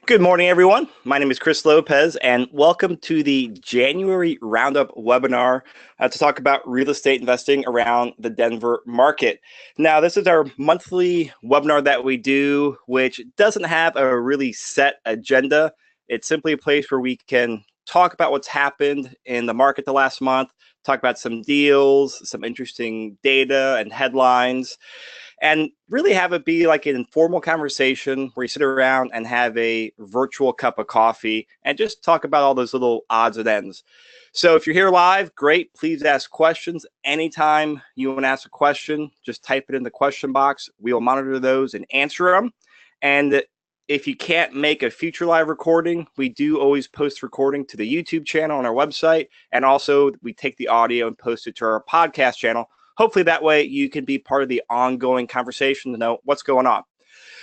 Good morning, everyone. My name is Chris Lopez, and welcome to the January Roundup webinar to talk about real estate investing around the Denver market. Now, this is our monthly webinar that we do, which doesn't have a really set agenda. It's simply a place where we can talk about what's happened in the market the last month, talk about some deals, some interesting data and headlines, and really have it be like an informal conversation where you sit around and have a virtual cup of coffee and just talk about all those little odds and ends. So if you're here live, great. Please ask questions. Anytime you want to ask a question, just type it in the question box. We will monitor those and answer them. And if you can't make a future live recording, we do always post recording to the YouTube channel on our website. And also we take the audio and post it to our podcast channel. Hopefully that way you can be part of the ongoing conversation to know what's going on.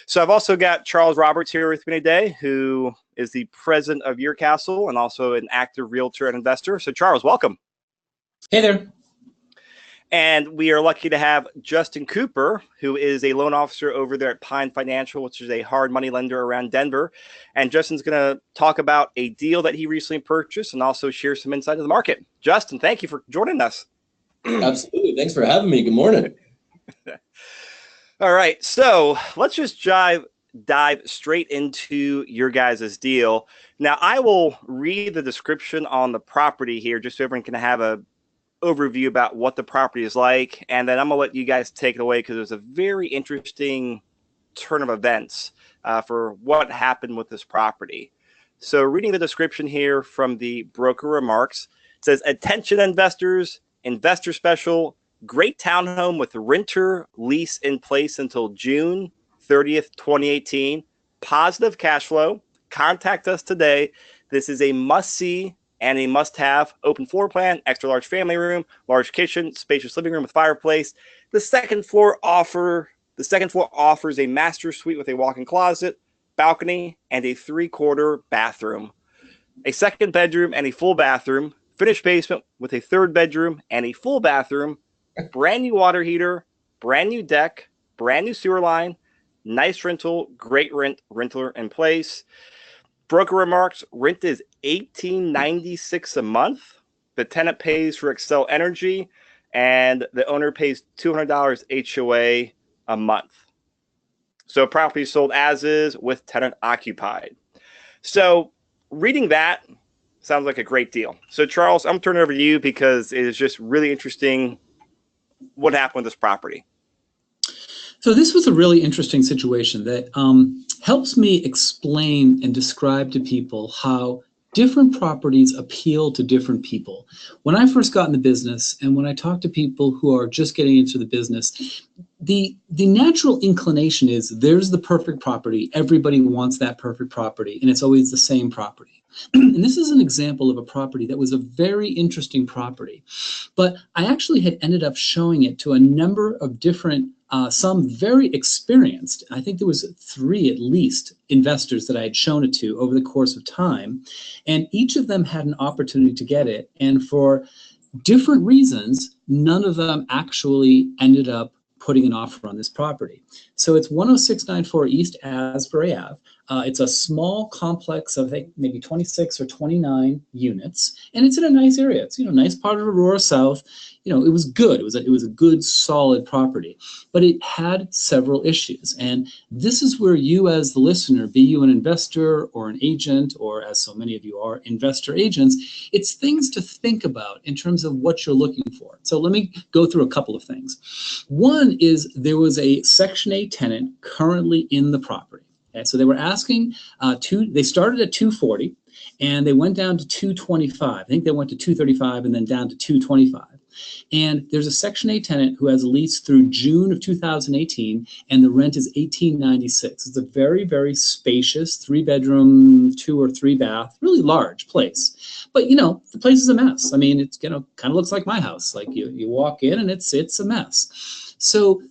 So I've also got Charles Roberts here with me today, who is the president of Your Castle and also an active realtor and investor. So Charles, welcome. Hey there. And we are lucky to have Justin Cooper, who is a loan officer over there at Pine Financial, which is a hard money lender around Denver. And Justin's going to talk about a deal that he recently purchased and also share some insight of the market. Justin, thank you for joining us. Absolutely. Thanks for having me. Good morning. All right. So let's just dive straight into your guys' deal. Now, I will read the description on the property here just so everyone can have a overview about what the property is like. And then I'm going to let you guys take it away because there's a very interesting turn of events for what happened with this property. So reading the description here from the broker remarks, it says, "Attention investors, investor special, great townhome with renter lease in place until June 30th, 2018. Positive cash flow. Contact us today. This is a must-see and a must-have. Open floor plan, extra large family room, large kitchen, spacious living room with fireplace. The second floor offers a master suite with a walk-in closet, balcony, and a 3/4 bathroom. A second bedroom and a full bathroom. Finished basement with a third bedroom and a full bathroom, brand new water heater, brand new deck, brand new sewer line, nice rental, great rentler in place." Broker remarks, rent is $18.96 a month. The tenant pays for Excel Energy, and the owner pays $200 HOA a month. So property sold as is with tenant occupied. So reading that, sounds like a great deal. So Charles, I'm turning it over to you because it is just really interesting what happened with this property. So this was a really interesting situation that helps me explain and describe to people how different properties appeal to different people. When I first got in the business and when I talk to people who are just getting into the business, the natural inclination is there's the perfect property. Everybody wants that perfect property, and it's always the same property. And this is an example of a property that was a very interesting property. But I actually had ended up showing it to a number of different, some very experienced, I think there was 3 at least, investors that I had shown it to over the course of time. And each of them had an opportunity to get it. And for different reasons, none of them actually ended up putting an offer on this property. So it's 10694 East Asbury Ave. It's a small complex of, I think, maybe 26 or 29 units, and it's in a nice area. It's, nice part of Aurora South. It was good. It was a good, solid property, but it had several issues. And this is where you, as the listener, be you an investor or an agent, or as so many of you are, investor agents, it's things to think about in terms of what you're looking for. So let me go through a couple of things. One is there was a Section 8 tenant currently in the property. Okay, so they were asking, they started at 240 and they went down to 225. I think they went to 235 and then down to 225. And there's a Section 8 tenant who has a lease through June of 2018, and the rent is $18.96. It's a very, very spacious 3-bedroom, 2 or 3 bath, really large place. But the place is a mess. I mean, it's kind of looks like my house. Like you walk in and it's a mess. So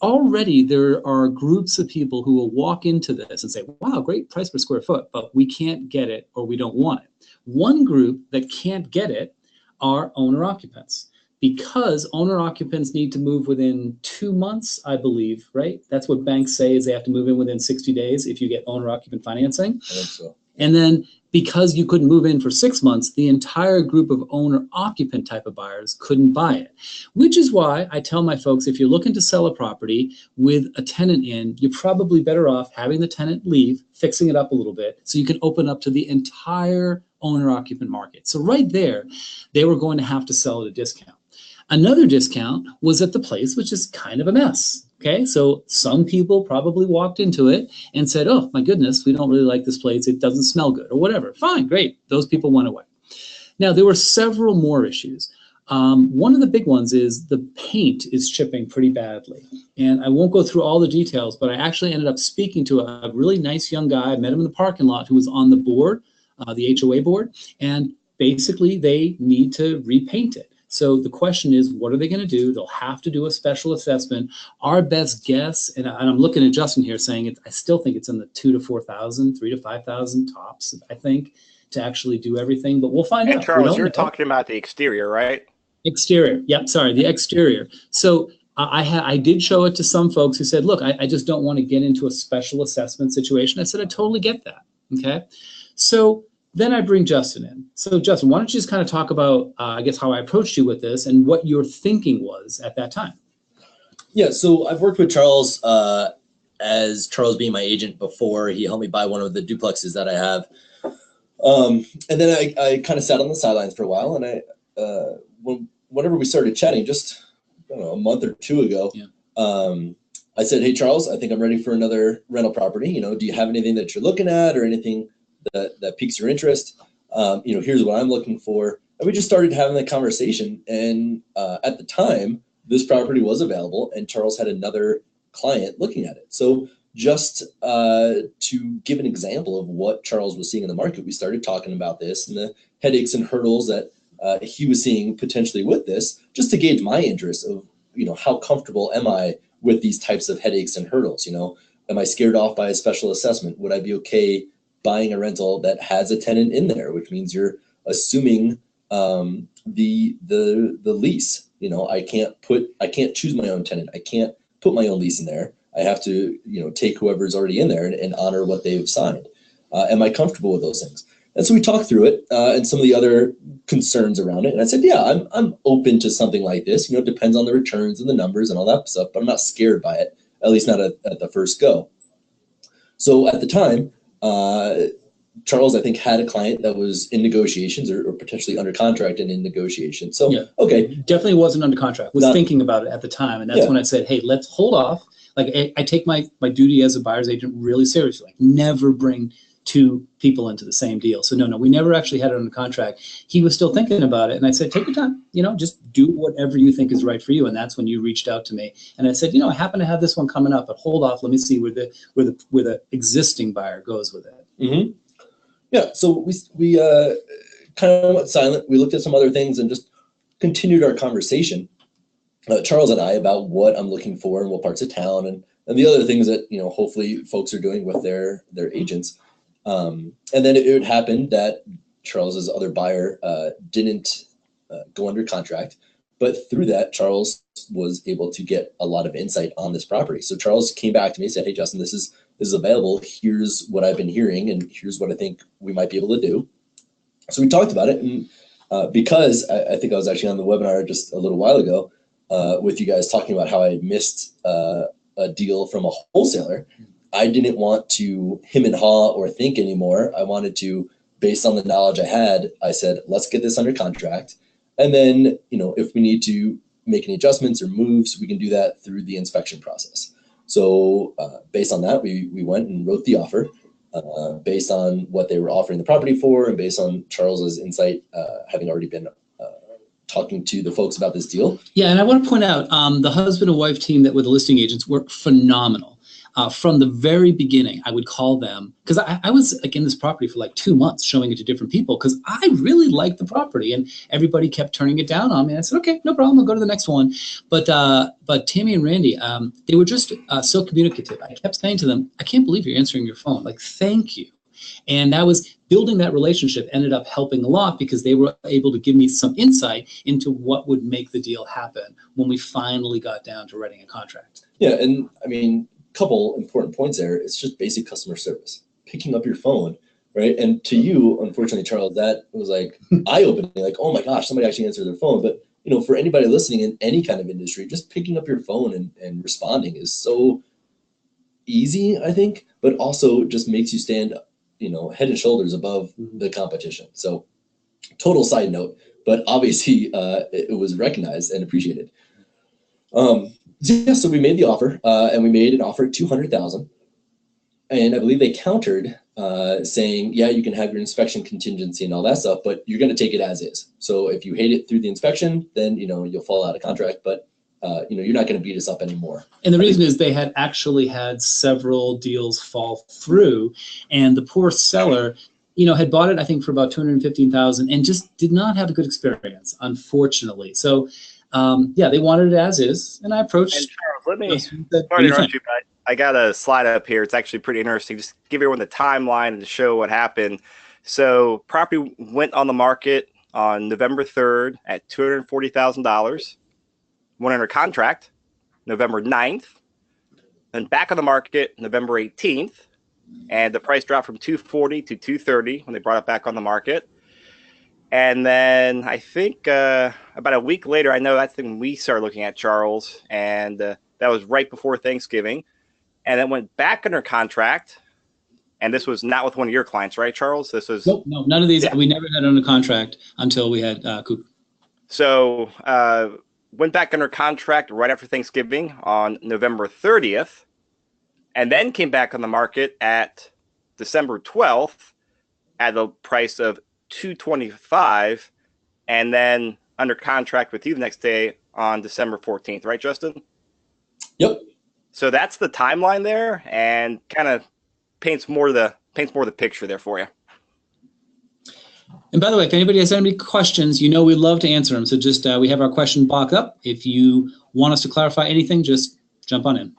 already there are groups of people who will walk into this and say, wow, great price per square foot, but we can't get it or we don't want it. One group that can't get it are owner occupants, because owner occupants need to move within 2 months, I believe, right? That's what banks say, is they have to move in within 60 days if you get owner occupant financing. I think so. And then because you couldn't move in for 6 months, the entire group of owner occupant type of buyers couldn't buy it, which is why I tell my folks, if you're looking to sell a property with a tenant in, you're probably better off having the tenant leave, fixing it up a little bit so you can open up to the entire owner occupant market. So right there, they were going to have to sell at a discount. Another discount was at the place, which is kind of a mess. Okay, so some people probably walked into it and said, oh my goodness, we don't really like this place, it doesn't smell good, or whatever. Fine, great, those people went away. Now, there were several more issues. One of the big ones is the paint is chipping pretty badly. And I won't go through all the details, but I actually ended up speaking to a really nice young guy. I met him in the parking lot who was on the board, the HOA board, and basically they need to repaint it. So the question is, what are they going to do? They'll have to do a special assessment. Our best guess, and I'm looking at Justin here saying I still think it's in the 2,000 to 4,000, 3,000 to 5,000 tops, I think, to actually do everything. But we'll find out. Charles, you're talking about the exterior, right? Exterior. Yep. Sorry, the exterior. So I did show it to some folks who said, look, I just don't want to get into a special assessment situation. I said, I totally get that. Okay. So then I bring Justin in. So Justin, why don't you just kind of talk about, I guess, how I approached you with this and what your thinking was at that time? Yeah, so I've worked with Charles as Charles being my agent before. He helped me buy one of the duplexes that I have. And then I kind of sat on the sidelines for a while. And whenever we started chatting, just I don't know, a month or two ago, I said, hey, Charles, I think I'm ready for another rental property. You know, do you have anything that you're looking at or anything that piques your interest? You know, here's what I'm looking for. And we just started having that conversation. And at the time, this property was available and Charles had another client looking at it. So just to give an example of what Charles was seeing in the market, we started talking about this and the headaches and hurdles that he was seeing potentially with this, just to gauge my interest of, you know, how comfortable am I with these types of headaches and hurdles? You know, am I scared off by a special assessment? Would I be okay buying a rental that has a tenant in there, which means you're assuming the lease? You know, I can't choose my own tenant. I can't put my own lease in there. I have to, you know, take whoever's already in there and honor what they've signed. Am I comfortable with those things? And so we talked through it and some of the other concerns around it. And I said, yeah, I'm open to something like this. You know, it depends on the returns and the numbers and all that stuff, but I'm not scared by it, at least not at the first go. So at the time, Charles, I think, had a client that was in negotiations or potentially under contract and in negotiation. So, yeah. Okay. Definitely wasn't under contract, was thinking about it at the time. And that's when I said, hey, let's hold off. Like, I take my duty as a buyer's agent really seriously. Like, never bring two people into the same deal. So no, we never actually had it under contract. He was still thinking about it. And I said, take your time, you know, just do whatever you think is right for you. And that's when you reached out to me. And I said, you know, I happen to have this one coming up, but hold off. Let me see where the existing buyer goes with it. Mm-hmm. Yeah. So we kind of went silent. We looked at some other things and just continued our conversation, Charles and I, about what I'm looking for and what parts of town and the other things that, you know, hopefully folks are doing with their agents. And then it happened that Charles's other buyer didn't go under contract, but through that, Charles was able to get a lot of insight on this property. So Charles came back to me and said, hey, Justin, this is available. Here's what I've been hearing, and here's what I think we might be able to do. So we talked about it, and because I think I was actually on the webinar just a little while ago with you guys talking about how I missed a deal from a wholesaler. I didn't want to hem and haw or think anymore. I wanted to, based on the knowledge I had, I said, let's get this under contract. And then, you know, if we need to make any adjustments or moves, we can do that through the inspection process. So based on that, we went and wrote the offer based on what they were offering the property for and based on Charles's insight, having already been talking to the folks about this deal. Yeah, and I want to point out the husband and wife team that were the listing agents were phenomenal. From the very beginning, I would call them, because I was like in this property for like 2 months showing it to different people because I really liked the property and everybody kept turning it down on me. And I said, okay, no problem, I'll go to the next one. But Tammy and Randy, they were just so communicative. I kept saying to them, I can't believe you're answering your phone. Like, thank you. And that was building that relationship ended up helping a lot because they were able to give me some insight into what would make the deal happen when we finally got down to writing a contract. Yeah, and I mean, a couple important points there. It's just basic customer service, picking up your phone, right? And to you, unfortunately, Charles, that was like eye-opening, like, oh my gosh, somebody actually answered their phone. But for anybody listening in any kind of industry, just picking up your phone and responding is so easy, I think, but also just makes you stand, head and shoulders above the competition. So total side note, but obviously it was recognized and appreciated. So we made the offer, and we made an offer at $200,000, and I believe they countered, saying, yeah, you can have your inspection contingency and all that stuff, but you're going to take it as is. So if you hate it through the inspection, then you'll fall out of contract, but you're not going to beat us up anymore. And the reason is they had actually had several deals fall through, and the poor seller, had bought it, I think, for about $215,000 and just did not have a good experience, unfortunately. So, they wanted it as is, and I approached. And Charles, let me sorry to interrupt you, but I got a slide up here. It's actually pretty interesting. Just give everyone the timeline and to show what happened. So, property went on the market on November 3rd at $240,000. Went under contract November 9th, then back on the market November 18th, and the price dropped from 240 to 230 when they brought it back on the market. And then I think about a week later, I know that's when we started looking at Charles, and that was right before Thanksgiving, and then went back under contract. And this was not with one of your clients, right, Charles? This was no, none of these. Yeah. We never had under contract until we had Cooper. So went back under contract right after Thanksgiving on November 30th, and then came back on the market at December 12th at a price of $225, and then under contract with you the next day on December 14th, right, Justin? Yep. So that's the timeline there, and kind of paints more of the picture there for you. And by the way, if anybody has any questions, we'd love to answer them. So just we have our question box up. If you want us to clarify anything, just jump on in.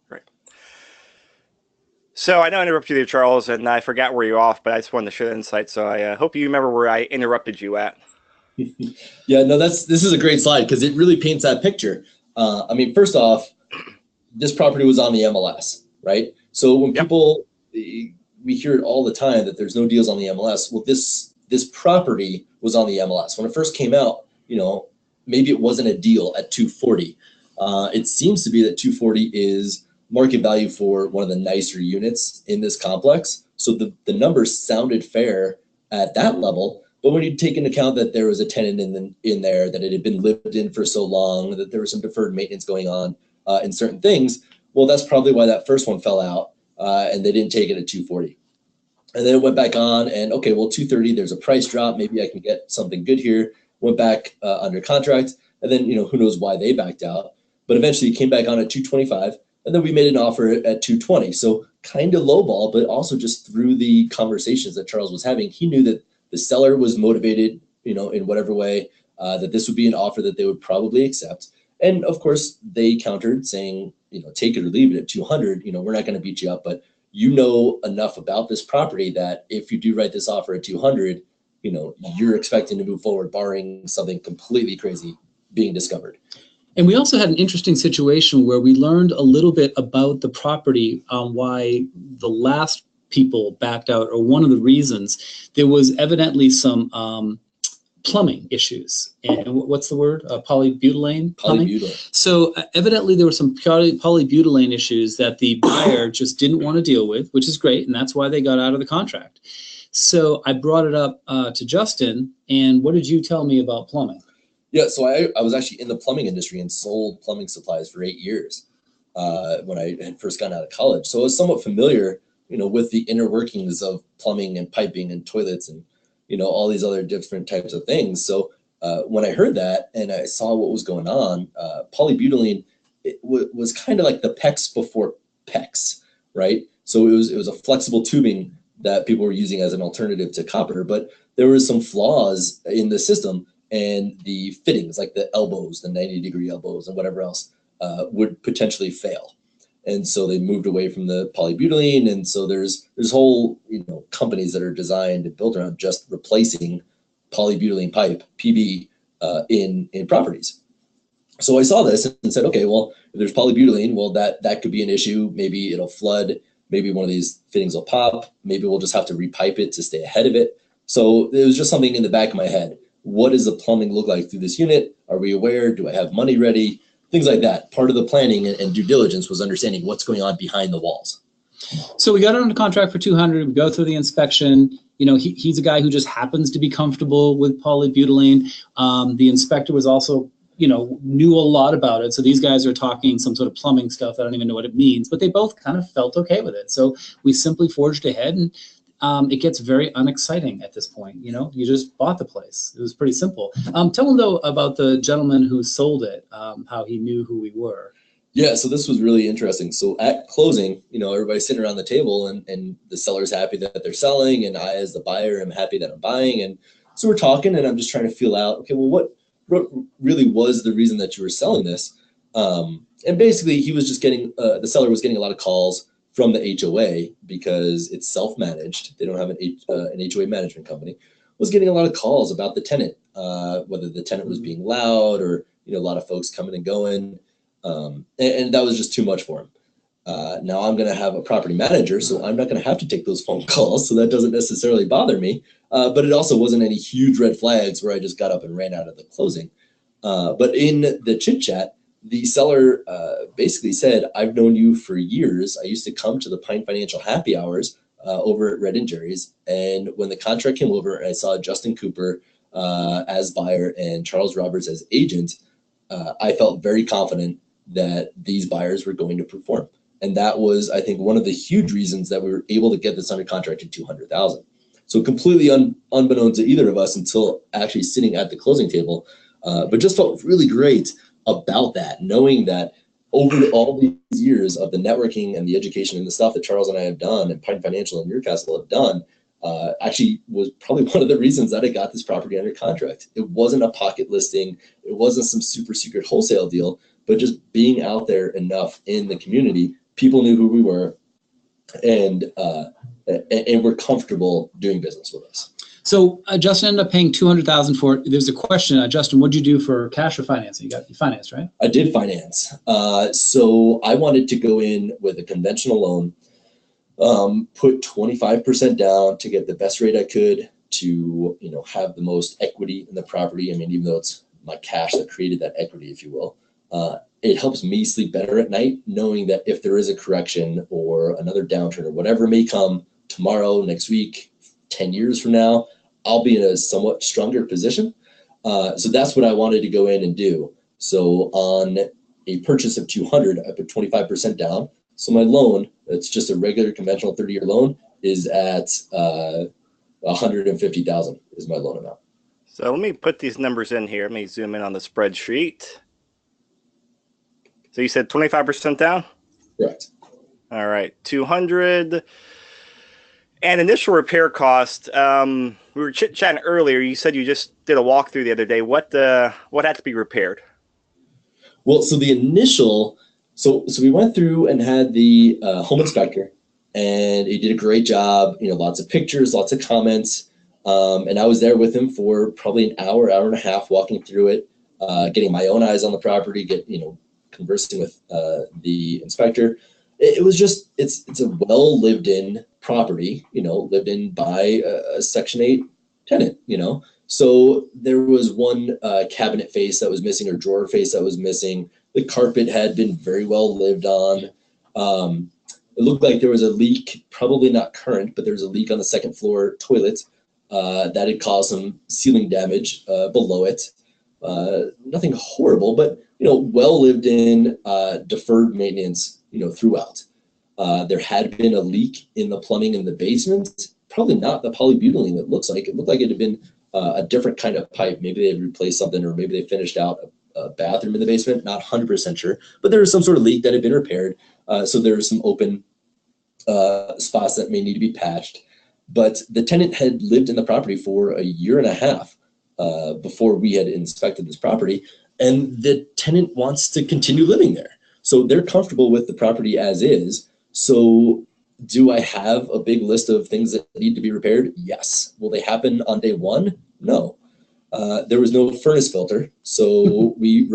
Right. So I know I interrupted you there, Charles, and I forgot where you're off, but I just wanted to share the insight. So I hope you remember where I interrupted you at. Yeah, no, this is a great slide because it really paints that picture. I mean, first off, this property was on the MLS, right? So when people, we hear it all the time that there's no deals on the MLS. Well, this property was on the MLS. When it first came out, maybe it wasn't a deal at 240. It seems to be that 240 is market value for one of the nicer units in this complex. So the numbers sounded fair at that level. But when you take into account that there was a tenant in there, that it had been lived in for so long, that there was some deferred maintenance going on in certain things, well, that's probably why that first one fell out and they didn't take it at 240. And then it went back on and, okay, well, 230, there's a price drop. Maybe I can get something good here. Went back under contract. And then, who knows why they backed out. But eventually it came back on at 225. And then we made an offer at 220. So kind of lowball, but also just through the conversations that Charles was having, he knew that the seller was motivated, in whatever way, that this would be an offer that they would probably accept. And of course, they countered saying, take it or leave it at 200. We're not going to beat you up, but enough about this property that if you do write this offer at 200, you're expecting to move forward, barring something completely crazy being discovered. And we also had an interesting situation where we learned a little bit about the property, why the last people backed out, or one of the reasons. There was evidently some plumbing issues. And what's the word? Polybutylene plumbing? Polybutylene. So evidently there were some polybutylene issues that the buyer just didn't want to deal with, which is great, and that's why they got out of the contract. So I brought it up to Justin, and what did you tell me about plumbing? Yeah, so I was actually in the plumbing industry and sold plumbing supplies for 8 years when I had first gotten out of college. So I was somewhat familiar, with the inner workings of plumbing and piping and toilets and, all these other different types of things. So when I heard that and I saw what was going on, polybutylene was kind of like the PEX before PEX, right? So it was a flexible tubing that people were using as an alternative to copper, but there were some flaws in the system, and the fittings, like the elbows, the 90-degree elbows and whatever else, would potentially fail. And so they moved away from the polybutylene. And so there's whole, companies that are designed and built around just replacing polybutylene pipe, PB, in properties. So I saw this and said, okay, well, if there's polybutylene, well, that could be an issue. Maybe it'll flood. Maybe one of these fittings will pop. Maybe we'll just have to repipe it to stay ahead of it. So it was just something in the back of my head. What does the plumbing look like through this unit? Are we aware? Do I have money ready? Things like that. Part of the planning and due diligence was understanding what's going on behind the walls. So we got it under contract for 200. We go through the inspection. He's a guy who just happens to be comfortable with polybutylene. The inspector was also, knew a lot about it. So these guys are talking some sort of plumbing stuff. I don't even know what it means, but they both kind of felt okay with it. So we simply forged ahead, and it gets very unexciting at this point. You just bought the place. It was pretty simple. Tell them though about the gentleman who sold it, how he knew who we were. Yeah, so this was really interesting. So at closing, everybody's sitting around the table, and the seller's happy that they're selling, and I, as the buyer, am happy that I'm buying. And so we're talking, and I'm just trying to feel out, okay, well, what really was the reason that you were selling this? And basically, he was just getting, the seller was getting a lot of calls from the HOA because it's self-managed. They don't have an HOA management company. Was getting a lot of calls about the tenant, whether the tenant was being loud or, a lot of folks coming and going. And that was just too much for him. Now I'm going to have a property manager, so I'm not going to have to take those phone calls. So that doesn't necessarily bother me. But it also wasn't any huge red flags where I just got up and ran out of the closing. But in the chit chat, the seller basically said, I've known you for years. I used to come to the Pine Financial happy hours over at Red and Jerry's. And when the contract came over, I saw Justin Cooper as buyer and Charles Roberts as agent. I felt very confident that these buyers were going to perform. And that was, I think, one of the huge reasons that we were able to get this under contract at $200,000. So completely unbeknown to either of us until actually sitting at the closing table, but just felt really great about that, knowing that over all these years of the networking and the education and the stuff that Charles and I have done and Pine Financial and Newcastle have done, actually was probably one of the reasons that I got this property under contract. It wasn't a pocket listing. It wasn't some super secret wholesale deal, but just being out there enough in the community, people knew who we were, and were comfortable doing business with us. So Justin ended up paying $200,000 for it. There's a question, Justin, what'd you do for cash or financing? You financed, right? I did finance. So I wanted to go in with a conventional loan, put 25% down to get the best rate I could to, have the most equity in the property. I mean, even though it's my cash that created that equity, if you will, it helps me sleep better at night, knowing that if there is a correction or another downturn or whatever may come tomorrow, next week, 10 years from now, I'll be in a somewhat stronger position. So that's what I wanted to go in and do. So on a purchase of 200, I put 25% down. So my loan, that's just a regular conventional 30-year loan, is at 150,000 is my loan amount. So let me put these numbers in here. Let me zoom in on the spreadsheet. So you said 25% down? Correct. All right, 200. And initial repair cost, we were chit-chatting earlier. You said you just did a walkthrough the other day. What had to be repaired? Well, so the initial, so we went through and had the home inspector, and he did a great job. Lots of pictures, lots of comments, and I was there with him for probably an hour and a half, walking through it, getting my own eyes on the property, conversing with the inspector. It was just, it's a well lived in property, lived in by a Section 8 tenant, So there was one cabinet face that was missing or drawer face that was missing. The carpet had been very well lived on. It looked like there was a leak, probably not current, but there was a leak on the second floor toilet that had caused some ceiling damage below it. Nothing horrible, but well lived in, deferred maintenance, throughout. There had been a leak in the plumbing in the basement, probably not the polybutylene. It looked like it had been a different kind of pipe. Maybe they had replaced something, or maybe they finished out a bathroom in the basement. Not 100% sure, but there was some sort of leak that had been repaired. So there were some open spots that may need to be patched. But the tenant had lived in the property for a year and a half before we had inspected this property. And the tenant wants to continue living there. So they're comfortable with the property as is. So do I have a big list of things that need to be repaired? Yes. Will they happen on day one? No. There was no furnace filter, so we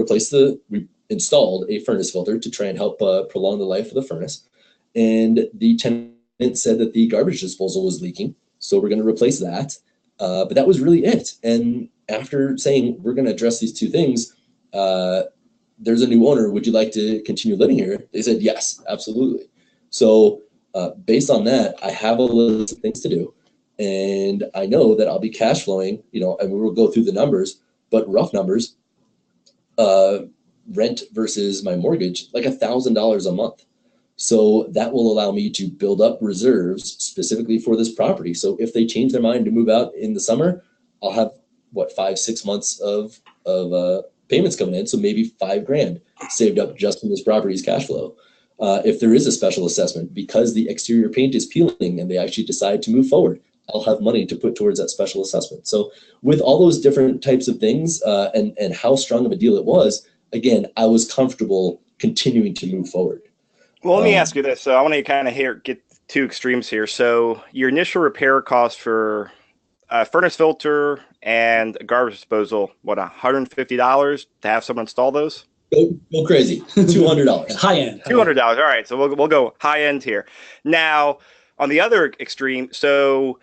installed a furnace filter to try and help prolong the life of the furnace. And the tenant said that the garbage disposal was leaking, so we're going to replace that. But that was really it. And after saying we're going to address these two things, there's a new owner. Would you like to continue living here? They said yes, absolutely. So based on that, I have a list of things to do. And I know that I'll be cash flowing, and we'll go through the numbers, but rough numbers, rent versus my mortgage, like $1,000 a month. So that will allow me to build up reserves specifically for this property. So if they change their mind to move out in the summer, I'll have 5-6 months of payments coming in. So maybe $5,000 saved up just from this property's cash flow. If there is a special assessment, because the exterior paint is peeling and they actually decide to move forward, I'll have money to put towards that special assessment. So with all those different types of things and how strong of a deal it was, again, I was comfortable continuing to move forward. Well, let me ask you this. So I want to kind of get two extremes here. So your initial repair cost for a furnace filter and a garbage disposal, what, $150 to have someone install those? Go crazy. $200. High end. $200. All right. So we'll go high end here. Now, on the other extreme, so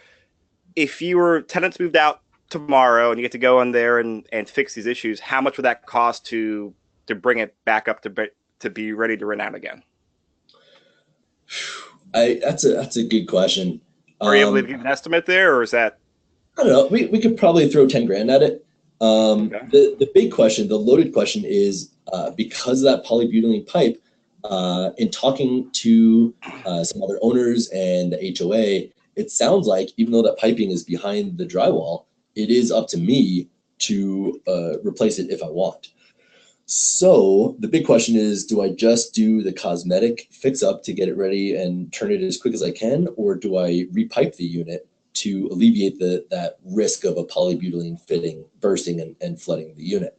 if your tenants moved out tomorrow and you get to go in there and fix these issues, how much would that cost to bring it back up to be ready to rent out again? That's a good question. Are you able to give an estimate there, or is that? I don't know. We could probably throw $10,000 at it. Okay. The big question, the loaded question is because of that polybutylene pipe. In talking to some other owners and the HOA, it sounds like even though that piping is behind the drywall, it is up to me to replace it if I want. So the big question is, do I just do the cosmetic fix up to get it ready and turn it as quick as I can, or do I repipe the unit to alleviate that risk of a polybutylene fitting bursting and flooding the unit?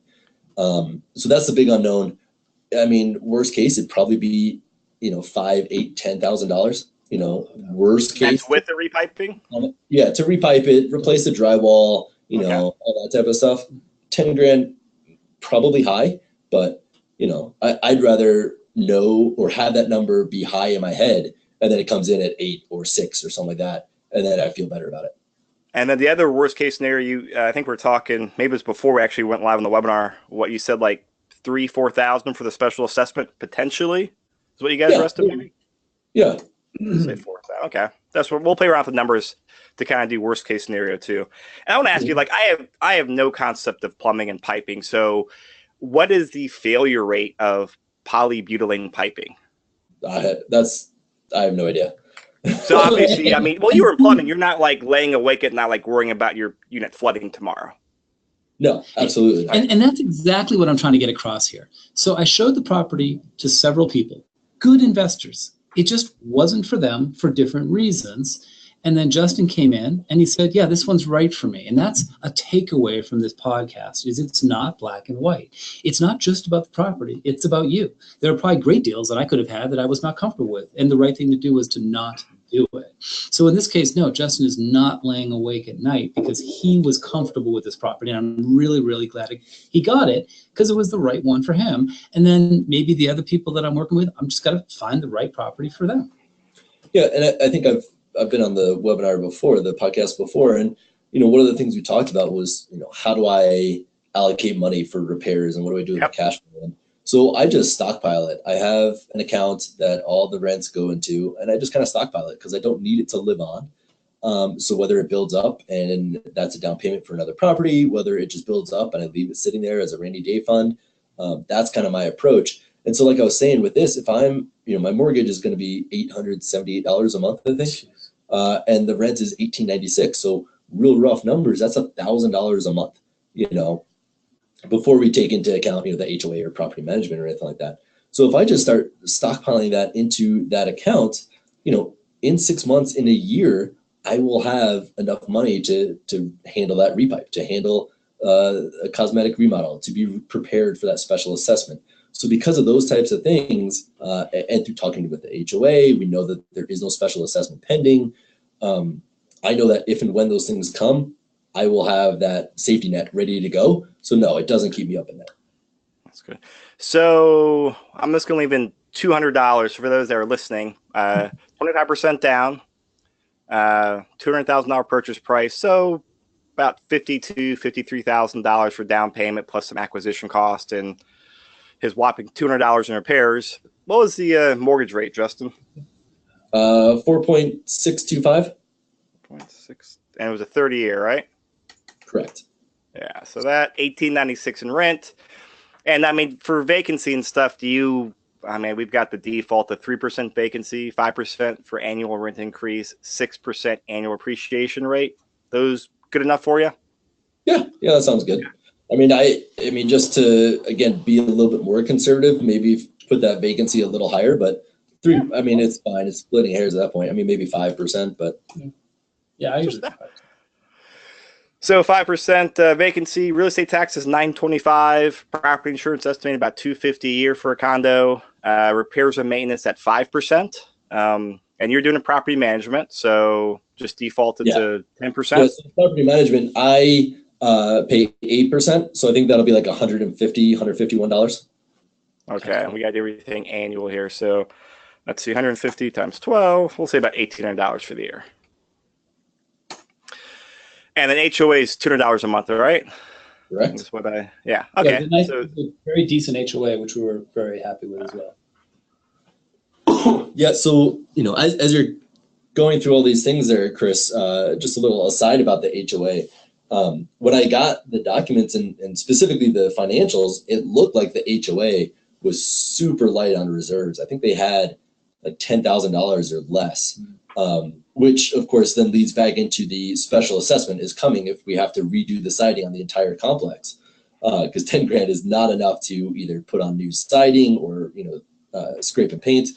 So that's the big unknown. I mean, worst case, it'd probably be, $5,000, $8,000, $10,000. Worst case. That's with the repiping? Yeah, to repipe it, replace the drywall, all that type of stuff. $10,000, probably high, but I'd rather know or have that number be high in my head, and then it comes in at 8 or 6 or something like that, and then I feel better about it. And then the other worst case scenario, I think we're talking, maybe it was before we actually went live on the webinar, what you said, like 3,000-4,000 for the special assessment potentially is what you guys were estimating? Yeah. Say 4,000. Okay. That's what we'll play around with the numbers to kind of do worst case scenario too. And I want to ask you, like, I have no concept of plumbing and piping. So what is the failure rate of polybutylene piping? I have no idea. So obviously, I mean, well, you were in plumbing. You're not like laying awake at night, like worrying about your unit flooding tomorrow. No, absolutely. And that's exactly what I'm trying to get across here. So I showed the property to several people, good investors. It just wasn't for them for different reasons. And then Justin came in and he said, yeah, this one's right for me. And that's a takeaway from this podcast, is it's not black and white. It's not just about the property. It's about you. There are probably great deals that I could have had that I was not comfortable with. And the right thing to do was to not do it. So in this case, no, Justin is not laying awake at night because he was comfortable with this property. And I'm really, really glad he got it because it was the right one for him. And then maybe the other people that I'm working with, I'm just got to find the right property for them. Yeah, and I think I've been on the webinar before, the podcast before, and one of the things we talked about was how do I allocate money for repairs and what do I do with the cash flow? So I just stockpile it. I have an account that all the rents go into, and I just kind of stockpile it because I don't need it to live on. So whether it builds up and that's a down payment for another property, whether it just builds up and I leave it sitting there as a rainy day fund, that's kind of my approach. And so like I was saying with this, if I'm, my mortgage is going to be $878 a month, I think. And the rent is $1,896. So real rough numbers, that's $1,000 a month, before we take into account, the HOA or property management or anything like that. So if I just start stockpiling that into that account, in 6 months, in a year, I will have enough money to handle that repipe, to handle a cosmetic remodel, to be prepared for that special assessment. So because of those types of things, and through talking with the HOA, we know that there is no special assessment pending. I know that if and when those things come, I will have that safety net ready to go. So no, it doesn't keep me up at night. That's good. So I'm just going to leave in $200 for those that are listening. 25% down, $200,000 purchase price. So about $53,000 for down payment plus some acquisition cost and his whopping $200 in repairs. What was the mortgage rate, Justin? 4.625. 0.6, and it was a 30-year, right? Correct. Yeah, so that $1,896 in rent. And I mean, for vacancy and stuff, we've got the default of 3% vacancy, 5% for annual rent increase, 6% annual appreciation rate. Those good enough for you? Yeah, that sounds good. I mean, just to again be a little bit more conservative, maybe put that vacancy a little higher, but 3. I mean, it's fine. It's splitting hairs at that point. I mean, maybe 5%, but yeah, I usually 5%. So 5% vacancy, real estate taxes $925, property insurance estimated about $250 a year for a condo, repairs and maintenance at 5%, and you're doing a property management, so just defaulted to 10%. Yeah, so property management, I pay 8%, so I think that'll be like $151. Okay, we got everything annual here, so let's see, 150 times 12, we'll say about $1,800 for the year. And then HOA is $200 a month, all right? Correct. That's what okay. Yeah, so, very decent HOA, which we were very happy with as well. Yeah, so as you're going through all these things there, Chris, just a little aside about the HOA. When I got the documents and specifically the financials, it looked like the HOA was super light on reserves. I think they had like $10,000 or less. Which of course then leads back into the special assessment is coming if we have to redo the siding on the entire complex, because 10 grand is not enough to either put on new siding or scrape and paint.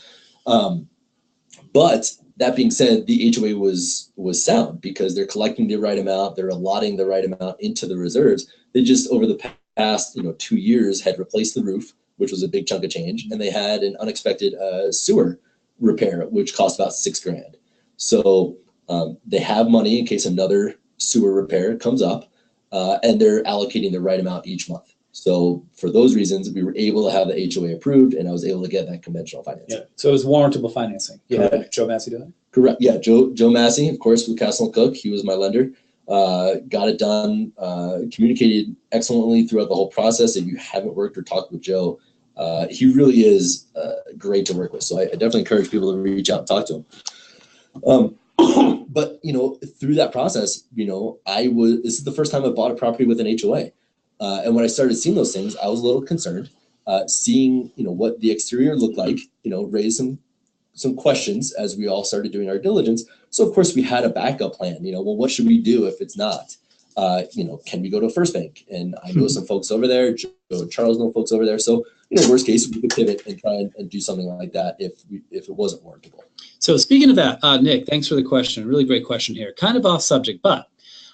But that being said, the HOA was sound because they're collecting the right amount, they're allotting the right amount into the reserves. They just over the past 2 years had replaced the roof, which was a big chunk of change, and they had an unexpected sewer repair, which cost about $6 grand. So they have money in case another sewer repair comes up, and they're allocating the right amount each month. So for those reasons, we were able to have the HOA approved, and I was able to get that conventional financing. Yeah. So it was warrantable financing. Yeah. Joe Massey did it? Correct. Yeah. Joe Massey, of course, with Castle & Cook. He was my lender. Got it done. Communicated excellently throughout the whole process. If you haven't worked or talked with Joe, he really is great to work with. So I definitely encourage people to reach out and talk to him. But through that process, this is the first time I bought a property with an HOA. And when I started seeing those things, I was a little concerned, seeing, what the exterior looked like, raised some questions as we all started doing our diligence. So of course we had a backup plan, well, what should we do if it's not, can we go to First Bank? And I know some folks over there, Joe and Charles know folks over there. So, worst case, we could pivot and try and do something like that if it wasn't warrantable. So speaking of that, Nick, thanks for the question. Really great question here. Kind of off subject, but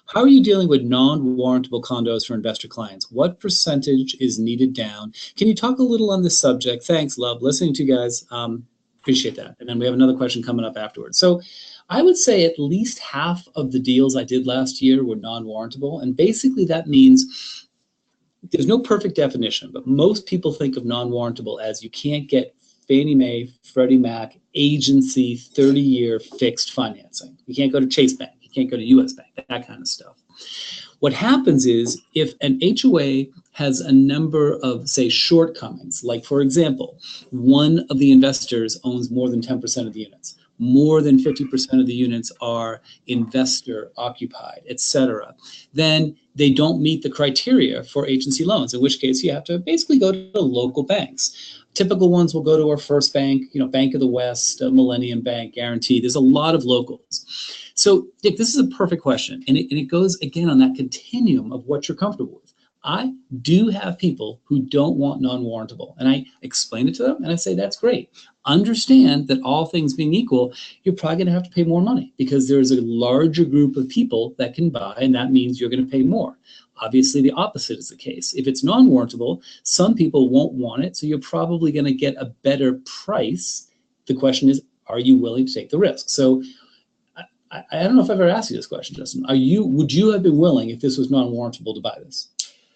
how are you dealing with non-warrantable condos for investor clients? What percentage is needed down? Can you talk a little on this subject? Thanks, love. Listening to you guys. Appreciate that. And then we have another question coming up afterwards. So I would say at least half of the deals I did last year were non-warrantable. And basically that means there's no perfect definition, but most people think of non-warrantable as you can't get Fannie Mae, Freddie Mac, agency, 30-year fixed financing. You can't go to Chase Bank. You can't go to US Bank, that kind of stuff. What happens is if an HOA has a number of, say, shortcomings, like, for example, one of the investors owns more than 10% of the units, more than 50% of the units are investor occupied, et cetera, then they don't meet the criteria for agency loans, in which case you have to basically go to local banks. Typical ones will go to our First Bank, Bank of the West, Millennium Bank, Guaranty. There's a lot of locals. So, Dick, this is a perfect question. And it goes, again, on that continuum of what you're comfortable with. I do have people who don't want non-warrantable. And I explain it to them, and I say, that's great. Understand that all things being equal, you're probably going to have to pay more money because there's a larger group of people that can buy, and that means you're going to pay more. Obviously, the opposite is the case. If it's non-warrantable, some people won't want it, so you're probably going to get a better price. The question is, are you willing to take the risk? So I don't know if I've ever asked you this question, Justin. Would you have been willing, if this was non-warrantable, to buy this?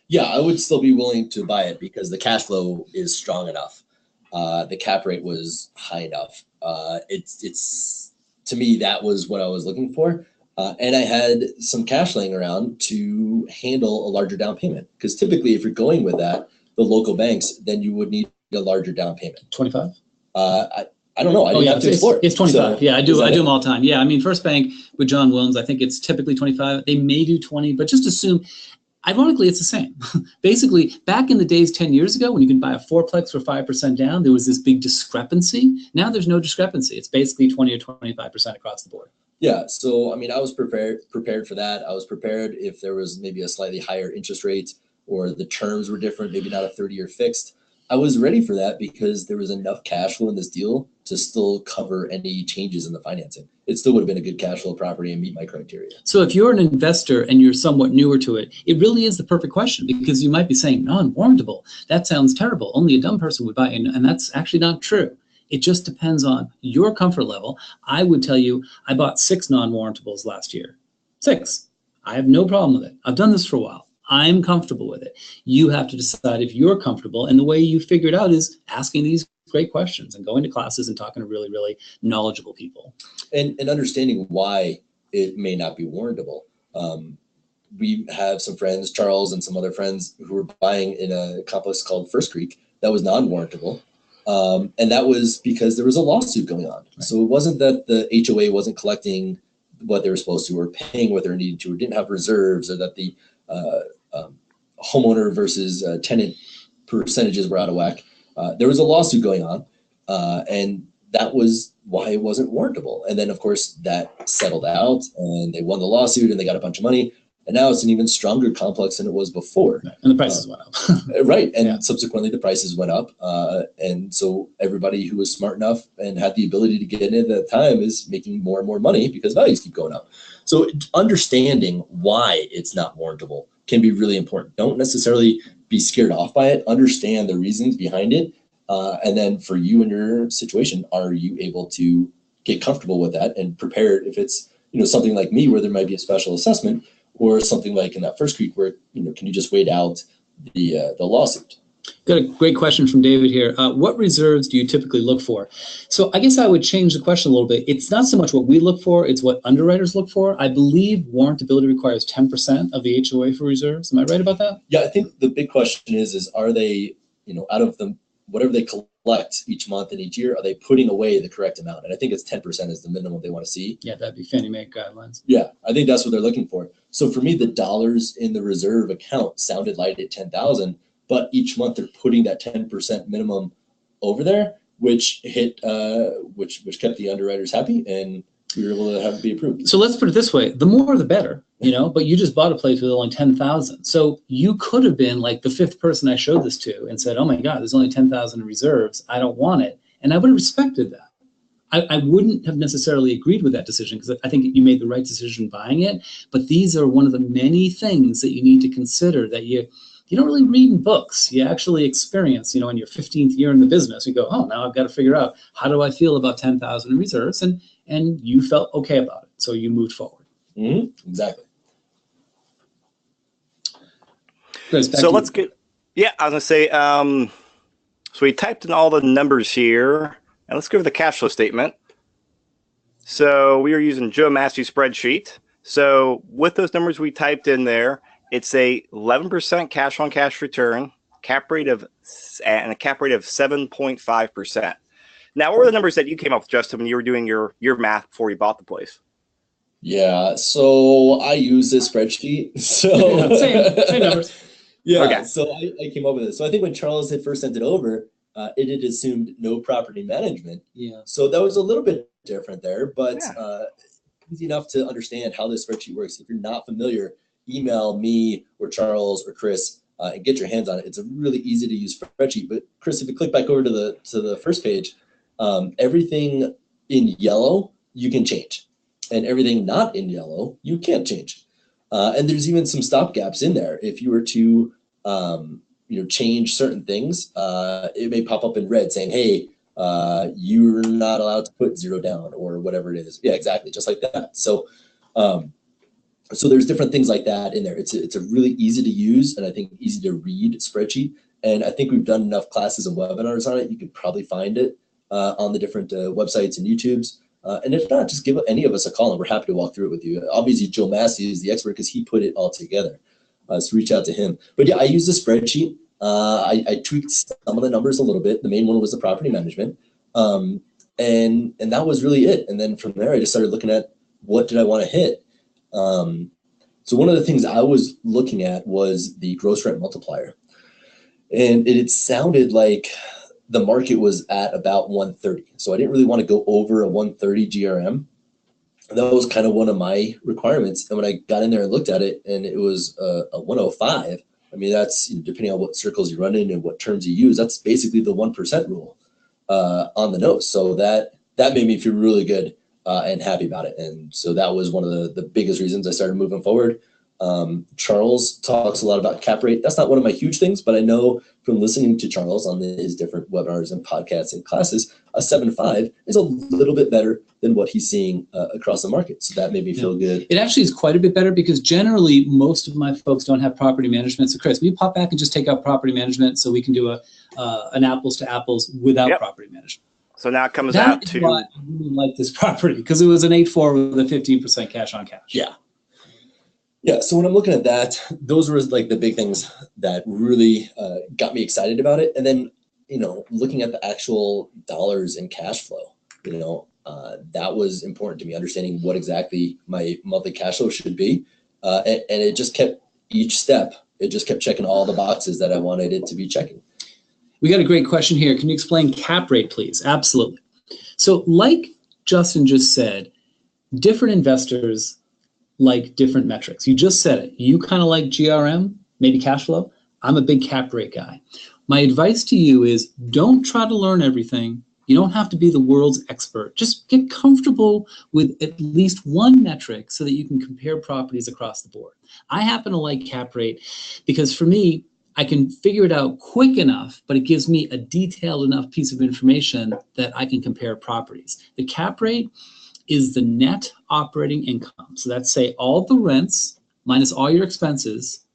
Yeah, I would still be willing to buy it because the cash flow is strong enough. The cap rate was high enough. It's to me, that was what I was looking for. And I had some cash laying around to handle a larger down payment. Because typically, if you're going with that, the local banks, then you would need a larger down payment. 25? I don't know. I didn't have to explore. It's 25. So, yeah, I do them all the time. Yeah, I mean, First Bank with John Williams, I think it's typically 25. They may do 20, but just assume. Ironically, it's the same. Basically, back in the days 10 years ago, when you could buy a fourplex for 5% down, there was this big discrepancy. Now there's no discrepancy. It's basically 20 or 25% across the board. Yeah, so I mean, I was prepared for that. I was prepared if there was maybe a slightly higher interest rate or the terms were different, maybe not a 30-year fixed. I was ready for that because there was enough cash flow in this deal to still cover any changes in the financing. It still would have been a good cash flow property and meet my criteria. So if you're an investor and you're somewhat newer to it, it really is the perfect question because you might be saying, non-warrantable, that sounds terrible. Only a dumb person would buy it. And that's actually not true. It just depends on your comfort level. I would tell you, I bought 6 non-warrantables last year. 6. I have no problem with it. I've done this for a while. I'm comfortable with it. You have to decide if you're comfortable. And the way you figure it out is asking these great questions and going to classes and talking to really, really knowledgeable people. And understanding why it may not be warrantable. We have some friends, Charles and some other friends, who were buying in a complex called First Creek that was non-warrantable. And that was because there was a lawsuit going on. Right. So it wasn't that the HOA wasn't collecting what they were supposed to or paying what they needed to or didn't have reserves or that the homeowner versus tenant percentages were out of whack. There was a lawsuit going on, and that was why it wasn't warrantable. And then, of course, that settled out, and they won the lawsuit, and they got a bunch of money. And now it's an even stronger complex than it was before. And the prices went up. Right, and subsequently the prices went up. And so everybody who was smart enough and had the ability to get in at that time is making more and more money because values keep going up. So understanding why it's not warrantable can be really important. Don't necessarily be scared off by it. Understand the reasons behind it. And then for you and your situation, are you able to get comfortable with that and prepared if it's something like me where there might be a special assessment or something like in that First Creek where can you just wait out the lawsuit? Got a great question from David here. What reserves do you typically look for? So I guess I would change the question a little bit. It's not so much what we look for, it's what underwriters look for. I believe warrantability requires 10% of the HOA for reserves. Am I right about that? Yeah, I think the big question is are they, out of the whatever they collect each month and each year, are they putting away the correct amount? And I think it's 10% is the minimum they want to see. Yeah, that'd be Fannie Mae guidelines. Yeah, I think that's what they're looking for. So for me, the dollars in the reserve account sounded light at 10,000, but each month they're putting that 10% minimum over there, which hit, which kept the underwriters happy, and we were able to have it be approved. So let's put it this way: the more, the better. But you just bought a place with only 10,000. So you could have been like the 5th person I showed this to and said, "Oh my God, there's only 10,000 in reserves. I don't want it," and I would have respected that. I wouldn't have necessarily agreed with that decision because I think you made the right decision buying it. But these are one of the many things that you need to consider that you don't really read in books. You actually experience, in your 15th year in the business. You go, oh, now I've got to figure out how do I feel about 10,000 in reserves, and you felt okay about it, so you moved forward. Mm-hmm. Exactly. Chris, so let's get. Yeah, I was gonna say. So we typed in all the numbers here, and let's go over the cash flow statement. So we are using Joe Massey's spreadsheet. So with those numbers we typed in there, it's a 11% cash on cash return, and a cap rate of 7.5%. Now, what were the numbers that you came up with, Justin, when you were doing your math before you bought the place? Yeah, so I use this spreadsheet. So same numbers. Yeah, okay. So I came up with it. So I think when Charles had first sent it over, it had assumed no property management. Yeah. So that was a little bit different there, but easy enough to understand how this spreadsheet works. If you're not familiar, email me or Charles or Chris and get your hands on it. It's a really easy to use spreadsheet. But Chris, if you click back over to the first page, everything in yellow you can change, and everything not in yellow you can't change. And there's even some stop gaps in there. If you were to change certain things, it may pop up in red saying, hey, you're not allowed to put 0 down or whatever it is. Yeah, exactly, just like that. So there's different things like that in there. It's a really easy to use and I think easy to read spreadsheet. And I think we've done enough classes and webinars on it. You could probably find it on the different websites and YouTubes. And if not, just give any of us a call and we're happy to walk through it with you. Obviously, Joe Massey is the expert because he put it all together. So reach out to him. But yeah, I used a spreadsheet. I tweaked some of the numbers a little bit. The main one was the property management. And that was really it. And then from there, I just started looking at what did I want to hit. So one of the things I was looking at was the gross rent multiplier. And it sounded like the market was at about 130. So I didn't really want to go over a 130 GRM. That was kind of one of my requirements. And when I got in there and looked at it and it was a 105, I mean, that's depending on what circles you run in and what terms you use, that's basically the 1% rule on the notes. So that made me feel really good and happy about it. And so that was one of the biggest reasons I started moving forward. Charles talks a lot about cap rate. That's not one of my huge things, but I know from listening to Charles on his different webinars and podcasts and classes, a 7.5 is a little bit better than what he's seeing across the market. So that made me feel good. It actually is quite a bit better because generally most of my folks don't have property management. So Chris, we pop back and just take out property management so we can do an apples to apples without property management. So now it comes out to. Why I really like this property because it was an 8.4 with a 15% cash on cash. Yeah. Yeah, so when I'm looking at that, those were like the big things that really got me excited about it. And then, looking at the actual dollars and cash flow, that was important to me, understanding what exactly my monthly cash flow should be. And it just kept each step, it just kept checking all the boxes that I wanted it to be checking. We got a great question here. Can you explain cap rate, please? Absolutely. So like Justin just said, different investors like different metrics. You just said it. You kind of like GRM, maybe cash flow. I'm a big cap rate guy. My advice to you is don't try to learn everything. You don't have to be the world's expert. Just get comfortable with at least one metric so that you can compare properties across the board. I happen to like cap rate because for me, I can figure it out quick enough, but it gives me a detailed enough piece of information that I can compare properties. The cap rate is the net operating income. So that's say all the rents minus all your expenses,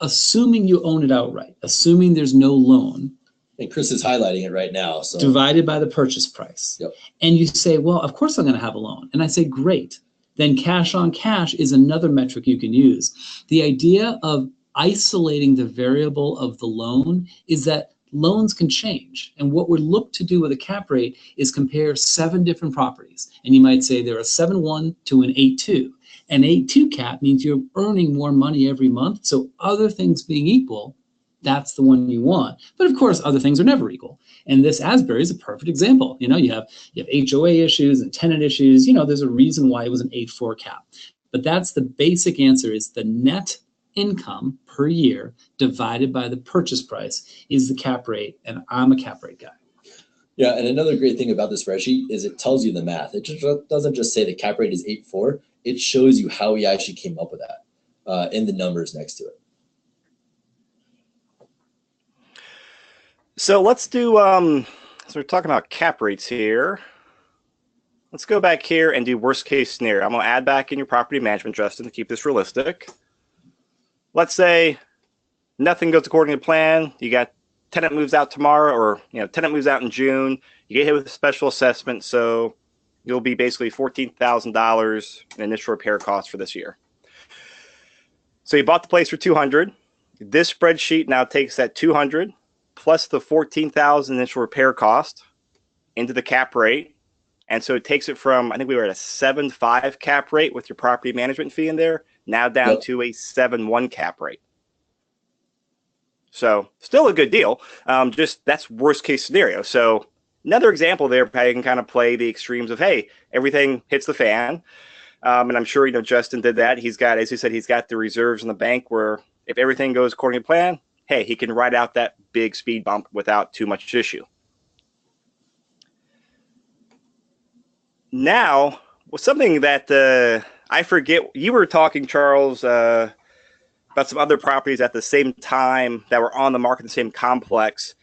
assuming you own it outright, assuming there's no loan. And Chris is highlighting it right now. So divided by the purchase price. Yep. And you say, well, of course I'm going to have a loan. And I say, great. Then cash on cash is another metric you can use. The idea of isolating the variable of the loan is that loans can change. And what we're looked to do with a cap rate is compare 7 different properties. And you might say they're a 7.1 to an 8.2. An 8.2 cap means you're earning more money every month. So other things being equal, that's the one you want. But of course, other things are never equal. And this Asbury is a perfect example. You have HOA issues and tenant issues. There's a reason why it was an 8.4 cap. But that's the basic answer is the net income per year divided by the purchase price is the cap rate, and I'm a cap rate guy. Yeah, and another great thing about the spreadsheet is it tells you the math. It just doesn't just say the cap rate is 8.4. It shows you how he actually came up with that in the numbers next to it. So let's do, so we're talking about cap rates here. Let's go back here and do worst case scenario. I'm going to add back in your property management, Justin, to keep this realistic. Let's say nothing goes according to plan. You got tenant moves out tomorrow, or tenant moves out in June. You get hit with a special assessment, so you'll be basically $14,000 in initial repair costs for this year. So you bought the place for $200,000. This spreadsheet now takes that $200,000 plus the $14,000 initial repair cost into the cap rate, and so it takes it from, I think we were at a 7.5 cap rate with your property management fee in there, now down to a 7.1 cap rate. So still a good deal. Just that's worst case scenario. So another example there, how you can kind of play the extremes of, hey, everything hits the fan. And I'm sure, Justin did that. He's got, as he said, he's got the reserves in the bank where if everything goes according to plan, hey, he can ride out that big speed bump without too much issue. Now, something that I forget, you were talking, Charles, about some other properties at the same time that were on the market in the same complex.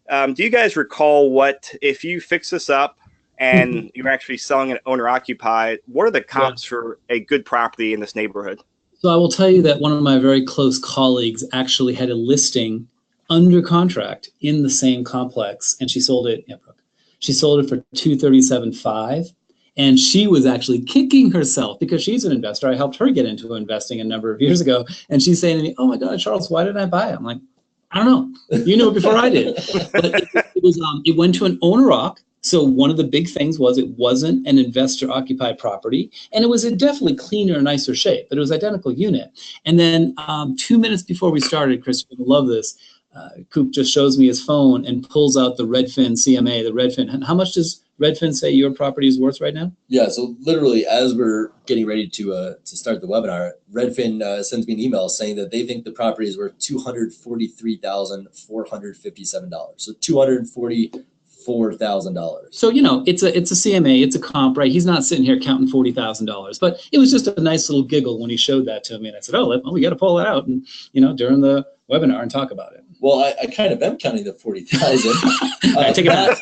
Do you guys recall what, if you fix this up and you're actually selling an owner occupied, what are the comps for a good property in this neighborhood? So I will tell you that one of my very close colleagues actually had a listing under contract in the same complex, and she sold it. Yeah, Brooke. She sold it for $237,500, and she was actually kicking herself because she's an investor. I helped her get into investing a number of years ago, and she's saying to me, "Oh my God, Charles, why didn't I buy it?" I'm like, "I don't know. You knew it before I did." But it went to an owner occ. So one of the big things was it wasn't an investor-occupied property, and it was in definitely cleaner and nicer shape, but it was identical unit. And then 2 minutes before we started, Chris, you're gonna love this, Coop just shows me his phone and pulls out the Redfin CMA, the Redfin. How much does Redfin say your property is worth right now? Yeah, so literally as we're getting ready to start the webinar, Redfin sends me an email saying that they think the property is worth $243,457. So $244,000. So, you know, it's a CMA, it's a comp, right? He's not sitting here counting $40,000, but it was just a nice little giggle when he showed that to me. And I said, oh, well, we got to pull it out and, you know, during the webinar and talk about it. Well, I kind of am counting the 40,000. Take it out.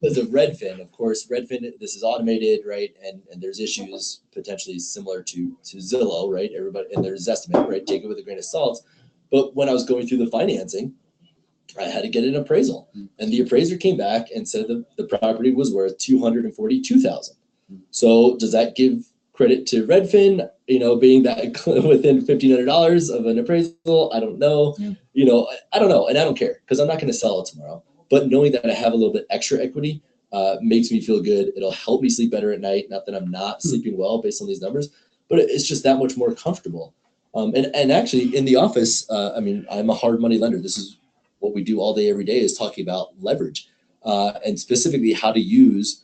Because of Redfin, of course, Redfin, this is automated, right? And there's issues potentially similar to Zillow, right? Everybody, and there's estimate, right? Take it with a grain of salt. But when I was going through the financing, I had to get an appraisal, and the appraiser came back and said that the property was worth $242,000. So does that give credit to Redfin? You know, being that within $1,500 of an appraisal, I don't know. Yeah. You know, I don't know, and I don't care because I'm not going to sell it tomorrow. But knowing that I have a little bit extra equity makes me feel good. It'll help me sleep better at night. Not that I'm not sleeping well based on these numbers, but it's just that much more comfortable. And actually in the office, I mean, I'm a hard money lender. This is what we do all day, every day, is talking about leverage and specifically how to use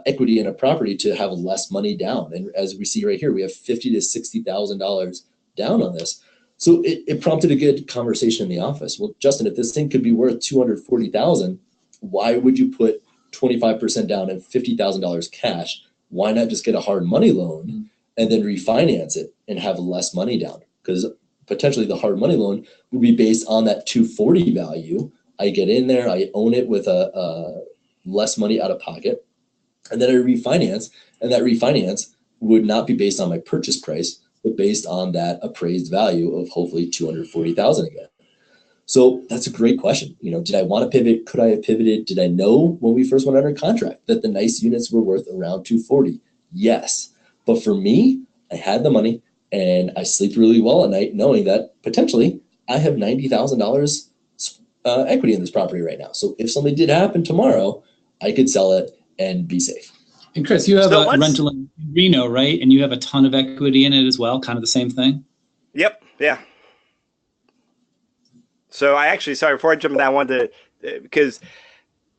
equity in a property to have less money down. And as we see right here, we have $50,000 to $60,000 down on this. So it prompted a good conversation in the office. Well, Justin, if this thing could be worth $240,000, why would you put 25% down and $50,000 cash? Why not just get a hard money loan and then refinance it and have less money down? Because potentially the hard money loan would be based on that 240 value. I get in there, I own it with a less money out of pocket, and then I refinance, and that refinance would not be based on my purchase price, but based on that appraised value of hopefully $240,000 again. So that's a great question. You know, did I want to pivot? Could I have pivoted? Did I know when we first went under contract that the nice units were worth around 240? Yes. But for me, I had the money and I sleep really well at night knowing that potentially I have $90,000 equity in this property right now. So if something did happen tomorrow, I could sell it and be safe. And Chris, you have a rental in Reno, right? And you have a ton of equity in it as well, kind of the same thing? Yep, yeah. So I actually, sorry, before I jump in that, I wanted to, because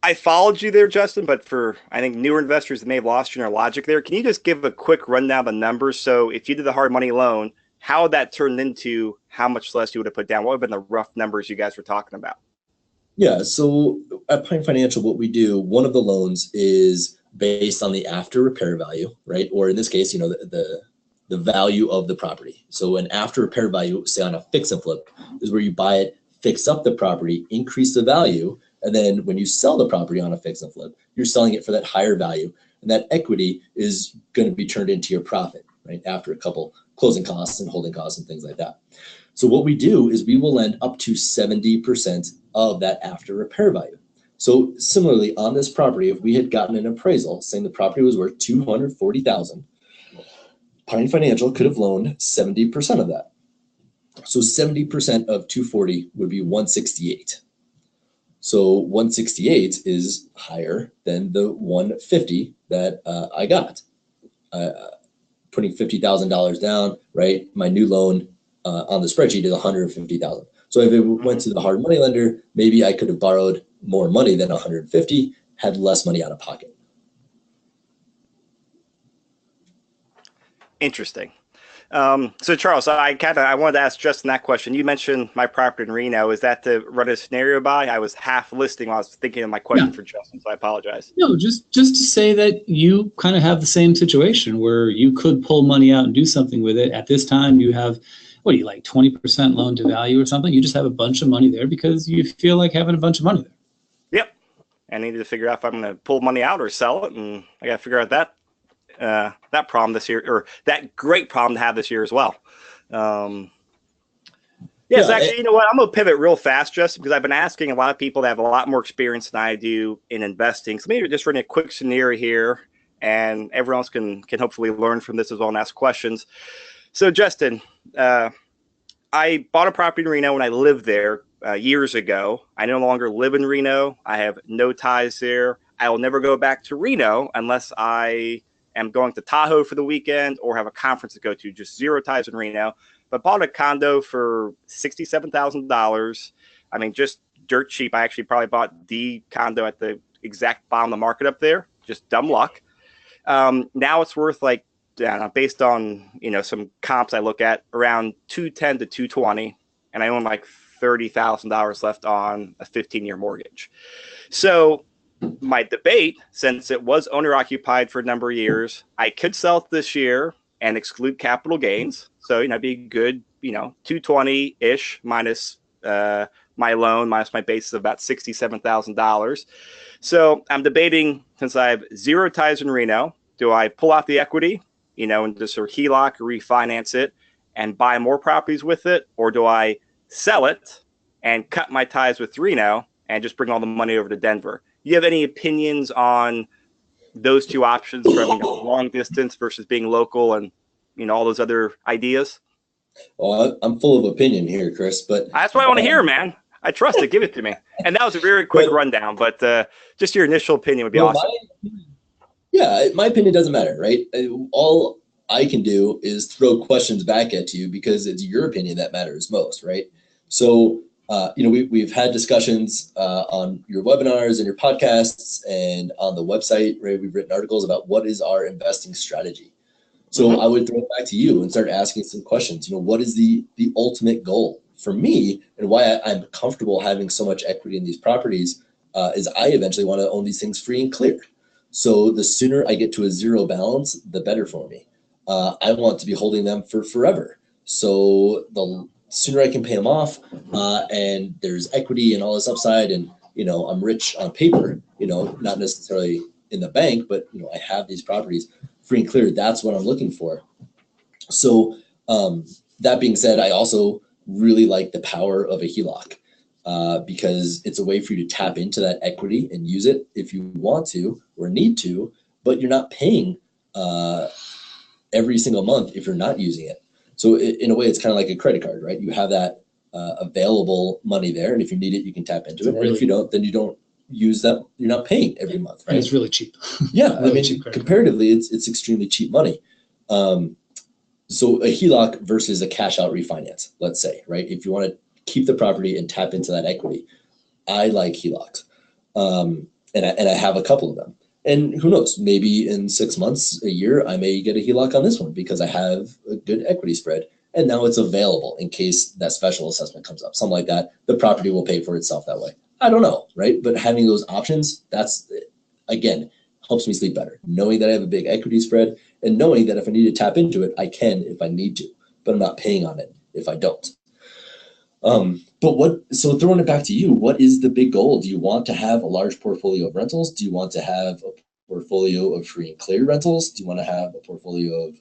I followed you there, Justin, but for, I think, newer investors that may have lost you in our logic there, can you just give a quick rundown of the numbers? So if you did the hard money loan, how would that turn into how much less you would have put down? What would have been the rough numbers you guys were talking about? Yeah, so at Pine Financial, what we do, one of the loans is based on the after repair value, right? Or in this case, you know, the value of the property. So an after repair value, say on a fix and flip, is where you buy it, fix up the property, increase the value, and then when you sell the property on a fix and flip, you're selling it for that higher value, and that equity is going to be turned into your profit, right? After a couple closing costs and holding costs and things like that. So what we do is we will lend up to 70% of that after repair value. So similarly on this property, if we had gotten an appraisal saying the property was worth $240,000, Pine Financial could have loaned 70% of that. So 70% of 240 would be 168. So 168 is higher than the 150 that I got. Putting $50,000 down, right? My new loan on the spreadsheet is $150,000. So if it went to the hard money lender, maybe I could have borrowed more money than 150, had less money out of pocket. Interesting. So Charles, I wanted to ask Justin that question. You mentioned my property in Reno. Is that to run a scenario by? I was half listening while I was thinking of my question for Justin, so I apologize. No, just to say that you kind of have the same situation where you could pull money out and do something with it. At this time, you have, what do you like, 20% loan to value or something? You just have a bunch of money there because you feel like having a bunch of money there. Yep. I needed to figure out if I'm going to pull money out or sell it, and I got to figure out that problem this year, or that great problem to have this year as well. Yes, actually, you know what? I'm going to pivot real fast, Justin, because I've been asking a lot of people that have a lot more experience than I do in investing. So maybe just run a quick scenario here, and everyone else can hopefully learn from this as well and ask questions. So, Justin, I bought a property in Reno when I lived there years ago. I no longer live in Reno. I have no ties there. I will never go back to Reno unless I am going to Tahoe for the weekend or have a conference to go to. Just zero ties in Reno. But bought a condo for $67,000. I mean, just dirt cheap. I actually probably bought the condo at the exact bottom of the market up there. Just dumb luck. Now it's worth like, based on some comps I look at, around 210 to 220, and I own like $30,000 left on a 15-year mortgage. So my debate, since it was owner occupied for a number of years, I could sell it this year and exclude capital gains. So it'd be good, 220-ish minus my loan minus my basis of about $67,000. So I'm debating, since I have zero ties in Reno, do I pull out the equity, and just sort of Heloc or refinance it and buy more properties with it? Or do I sell it and cut my ties with Reno and just bring all the money over to Denver? You have any opinions on those two options from long distance versus being local and all those other ideas? Well, I'm full of opinion here, Chris, but that's what I want to hear, man. I trust it. Give it to me. And that was a very quick rundown, but just your initial opinion would be awesome. My opinion doesn't matter, right? All I can do is throw questions back at you because it's your opinion that matters most, right? So, we've had discussions on your webinars and your podcasts and on the website, right? We've written articles about what is our investing strategy. So I would throw it back to you and start asking some questions. What is the ultimate goal for me, and why I'm comfortable having so much equity in these properties is I eventually want to own these things free and clear. So the sooner I get to a zero balance, the better for me. I want to be holding them for forever. So the sooner I can pay them off, and there's equity and all this upside, and I'm rich on paper, not necessarily in the bank, but I have these properties free and clear. That's what I'm looking for. So that being said, I also really like the power of a Heloc because it's a way for you to tap into that equity and use it if you want to or need to, but you're not paying every single month if you're not using it. So in a way, it's kind of like a credit card, right? You have that available money there, and if you need it, you can tap into it. And if you don't, then you don't use that. You're not paying every month, right? And it's really cheap. Yeah, really cheap comparatively, it's extremely cheap money. So a Heloc versus a cash out refinance, let's say, right? If you want to keep the property and tap into that equity, I like Helocs, and I have a couple of them. And who knows, maybe in 6 months, a year, I may get a Heloc on this one because I have a good equity spread. And now it's available in case that special assessment comes up, something like that. The property will pay for itself that way. I don't know, right? But having those options, that's, again, helps me sleep better. Knowing that I have a big equity spread and knowing that if I need to tap into it, I can if I need to, but I'm not paying on it if I don't. So throwing it back to you, what is the big goal? Do you want to have a large portfolio of rentals? Do you want to have a portfolio of free and clear rentals? Do you want to have a portfolio of,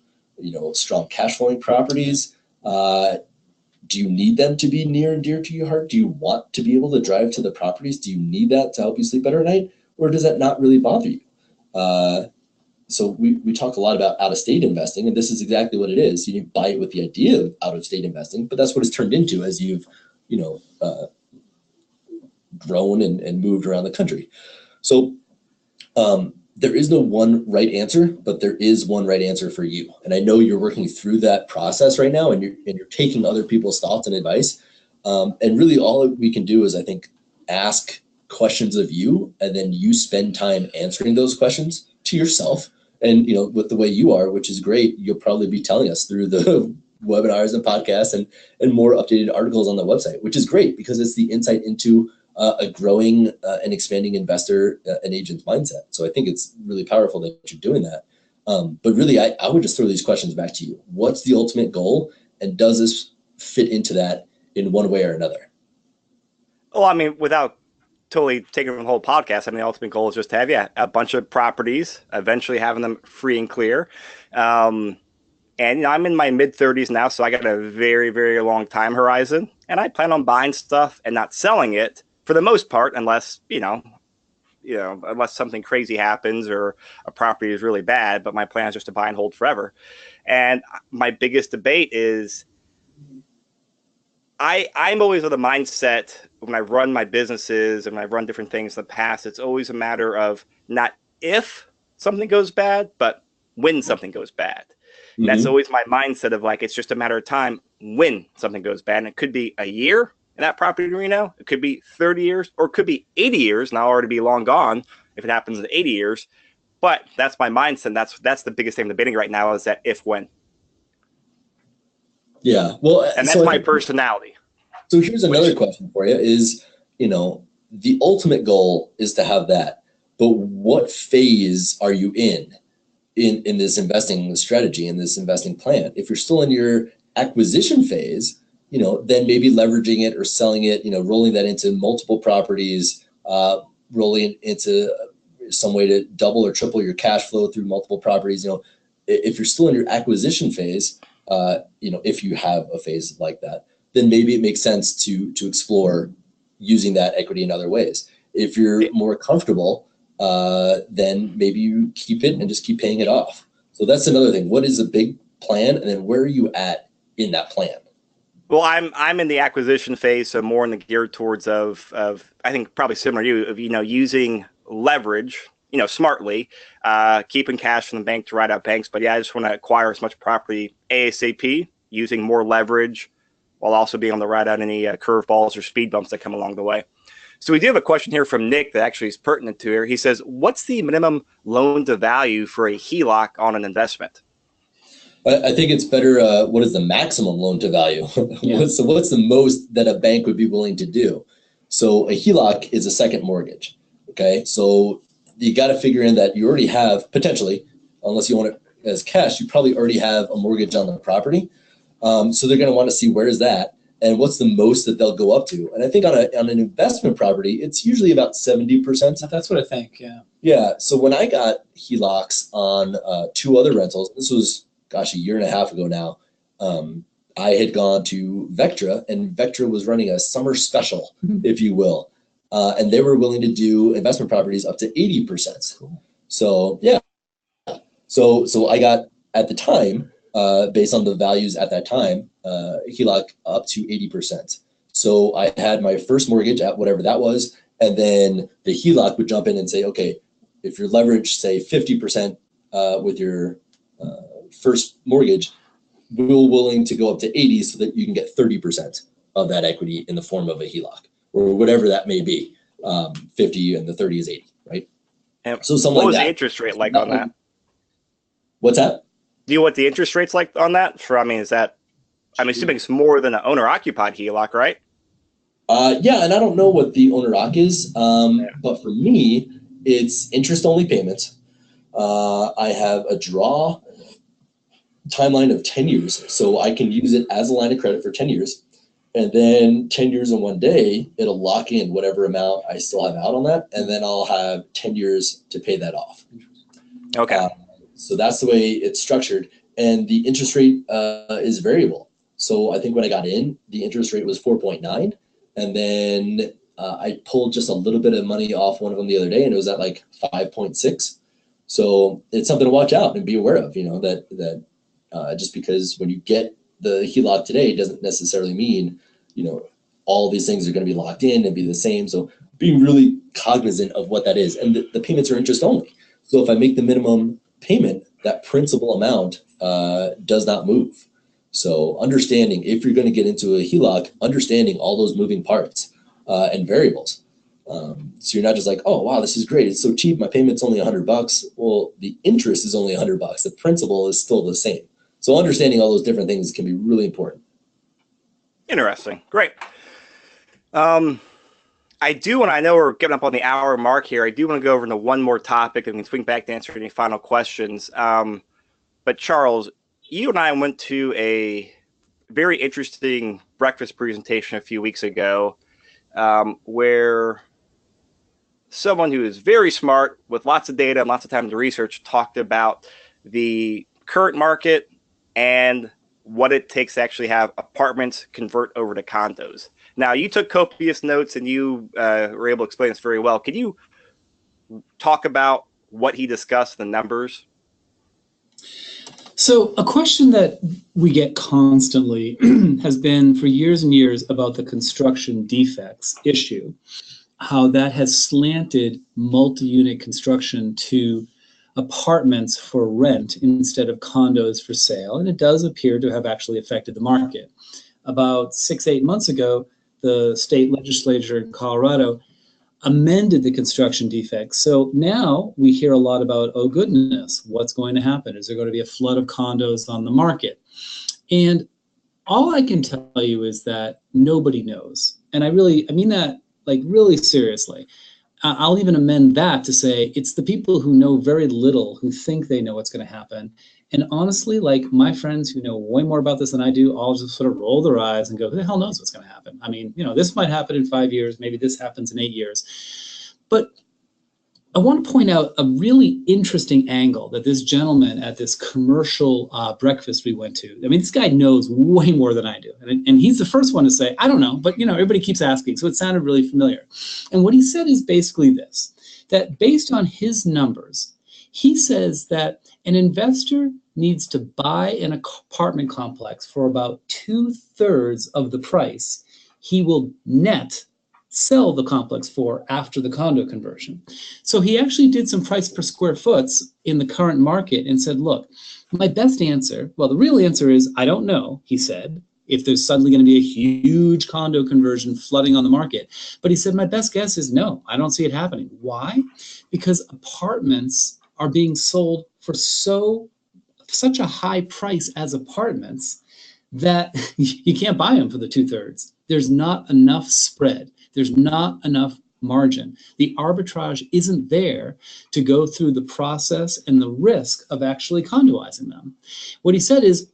strong cash flowing properties? Do you need them to be near and dear to your heart? Do you want to be able to drive to the properties? Do you need that to help you sleep better at night? Or does that not really bother you? So we talk a lot about out-of-state investing, and this is exactly what it is. You buy it with the idea of out-of-state investing, but that's what it's turned into as you've, grown and moved around the country. So there is no one right answer, but there is one right answer for you. And I know you're working through that process right now, and you're taking other people's thoughts and advice. And really all we can do is, I think, ask questions of you, and then you spend time answering those questions to yourself And, you know, with the way you are, which is great, you'll probably be telling us through the webinars and podcasts and more updated articles on the website, which is great because it's the insight into a growing and expanding investor and agent's mindset. So I think it's really powerful that you're doing that. But really, I would just throw these questions back to you. What's the ultimate goal? And does this fit into that in one way or another? Well, I mean, without totally taking the whole podcast, I mean, the ultimate goal is just to have, a bunch of properties, eventually having them free and clear. And, you know, I'm in my mid-30s now, so I got a very, very long time horizon. And I plan on buying stuff and not selling it for the most part, unless, unless something crazy happens or a property is really bad. But my plan is just to buy and hold forever. And my biggest debate is I'm always of the mindset when I run my businesses and when I've run different things in the past, it's always a matter of not if something goes bad, but when something goes bad. And that's always my mindset of like, it's just a matter of time when something goes bad. And it could be a year in that property arena. It could be 30 years or it could be 80 years. And I'll already be long gone if it happens in 80 years. But that's my mindset. That's the biggest thing I'm debating right now is that if when. Yeah. Well, and that's my personality. So here's another question for you is, you know, the ultimate goal is to have that, but what phase are you in this investing strategy, in this investing plan? If you're still in your acquisition phase, you know, then maybe leveraging it or selling it, you know, rolling that into multiple properties, rolling into some way to double or triple your cash flow through multiple properties. You know, if you're still in your acquisition phase, you know, if you have a phase like that, then maybe it makes sense to explore using that equity in other ways. If you're more comfortable, then maybe you keep it and just keep paying it off. So that's another thing. What is a big plan, and then where are you at in that plan? Well, I'm in the acquisition phase, so more in the geared towards of I think probably similar to you of using leverage, smartly, keeping cash in the bank to ride out banks. But yeah, I just want to acquire as much property ASAP, using more leverage, while also being on the ride out any curveballs or speed bumps that come along the way. So we do have a question here from Nick that actually is pertinent to here. He says, "What's the minimum loan to value for a Heloc on an investment?" I think it's better. What is the maximum loan to value? Yeah. So what's the most that a bank would be willing to do? So a HELOC is a second mortgage. Okay, so you got to figure in that you already have potentially, unless you want it as cash, you probably already have a mortgage on the property. So they're going to want to see where is that and what's the most that they'll go up to. And I think on an investment property, it's usually about 70%. That's what I think. Yeah. Yeah. So when I got HELOCs on two other rentals, this was, gosh, a year and a half ago now, I had gone to Vectra, and Vectra was running a summer special, if you will. And they were willing to do investment properties up to 80%. Cool. So, yeah. So I got, at the time, based on the values at that time, HELOC up to 80%. So I had my first mortgage at whatever that was, and then the HELOC would jump in and say, okay, if your leverage, say 50% with your first mortgage, we're willing to go up to 80 so that you can get 30% of that equity in the form of a HELOC or whatever that may be. 50 and the 30 is 80, right? And so something what like was that. The interest rate like on that? What's that? Do you know what the interest rate's like on that? I'm assuming it's more than an owner-occupied HELOC, right? Yeah, and I don't know what the owner-occ is, but for me, it's interest-only payments. I have a draw timeline of 10 years, so I can use it as a line of credit for 10 years. And then 10 years and 1 day, it'll lock in whatever amount I still have out on that, and then I'll have 10 years to pay that off. Okay. So that's the way it's structured. And the interest rate is variable. So I think when I got in, the interest rate was 4.9. And then I pulled just a little bit of money off one of them the other day, and it was at like 5.6. So it's something to watch out and be aware of, that just because when you get the HELOC today doesn't necessarily mean, all these things are going to be locked in and be the same. So being really cognizant of what that is. And the payments are interest only. So if I make the minimum payment, that principal amount does not move. So understanding if you're going to get into a HELOC, understanding all those moving parts and variables. So you're not just like, oh, wow, this is great. It's so cheap. My payment's only $100. Well, the interest is only $100. The principal is still the same. So understanding all those different things can be really important. Interesting. Great. I do, and I know we're getting up on the hour mark here. I do want to go over into one more topic and we can swing back to answer any final questions. But Charles, you and I went to a very interesting breakfast presentation a few weeks ago, where someone who is very smart with lots of data and lots of time to research talked about the current market and what it takes to actually have apartments convert over to condos. Now, you took copious notes and you were able to explain this very well. Could you talk about what he discussed, the numbers? So a question that we get constantly has been for years and years about the construction defects issue, how that has slanted multi-unit construction to apartments for rent instead of condos for sale. And it does appear to have actually affected the market. About 6-8 months ago, the state legislature in Colorado amended the construction defects. So now we hear a lot about, oh goodness, what's going to happen? Is there going to be a flood of condos on the market? And all I can tell you is that nobody knows. And I mean that like really seriously. I'll even amend that to say it's the people who know very little who think they know what's going to happen. And honestly, like my friends who know way more about this than I do, all just sort of roll their eyes and go, who the hell knows what's going to happen? I mean, this might happen in 5 years. Maybe this happens in 8 years. But I want to point out a really interesting angle that this gentleman at this commercial breakfast we went to, I mean, this guy knows way more than I do. And he's the first one to say, I don't know, but everybody keeps asking. So it sounded really familiar. And what he said is basically this, that based on his numbers, he says that an investor needs to buy an apartment complex for about 2/3 of the price he will net sell the complex for after the condo conversion. So he actually did some price per square foot in the current market and said, look, my best answer, well, the real answer is, I don't know, he said, if there's suddenly going to be a huge condo conversion flooding on the market. But he said, my best guess is no, I don't see it happening. Why? Because apartments are being sold for such a high price as apartments that you can't buy them for the 2/3. There's not enough spread. There's not enough margin. The arbitrage isn't there to go through the process and the risk of actually condoizing them. What he said is,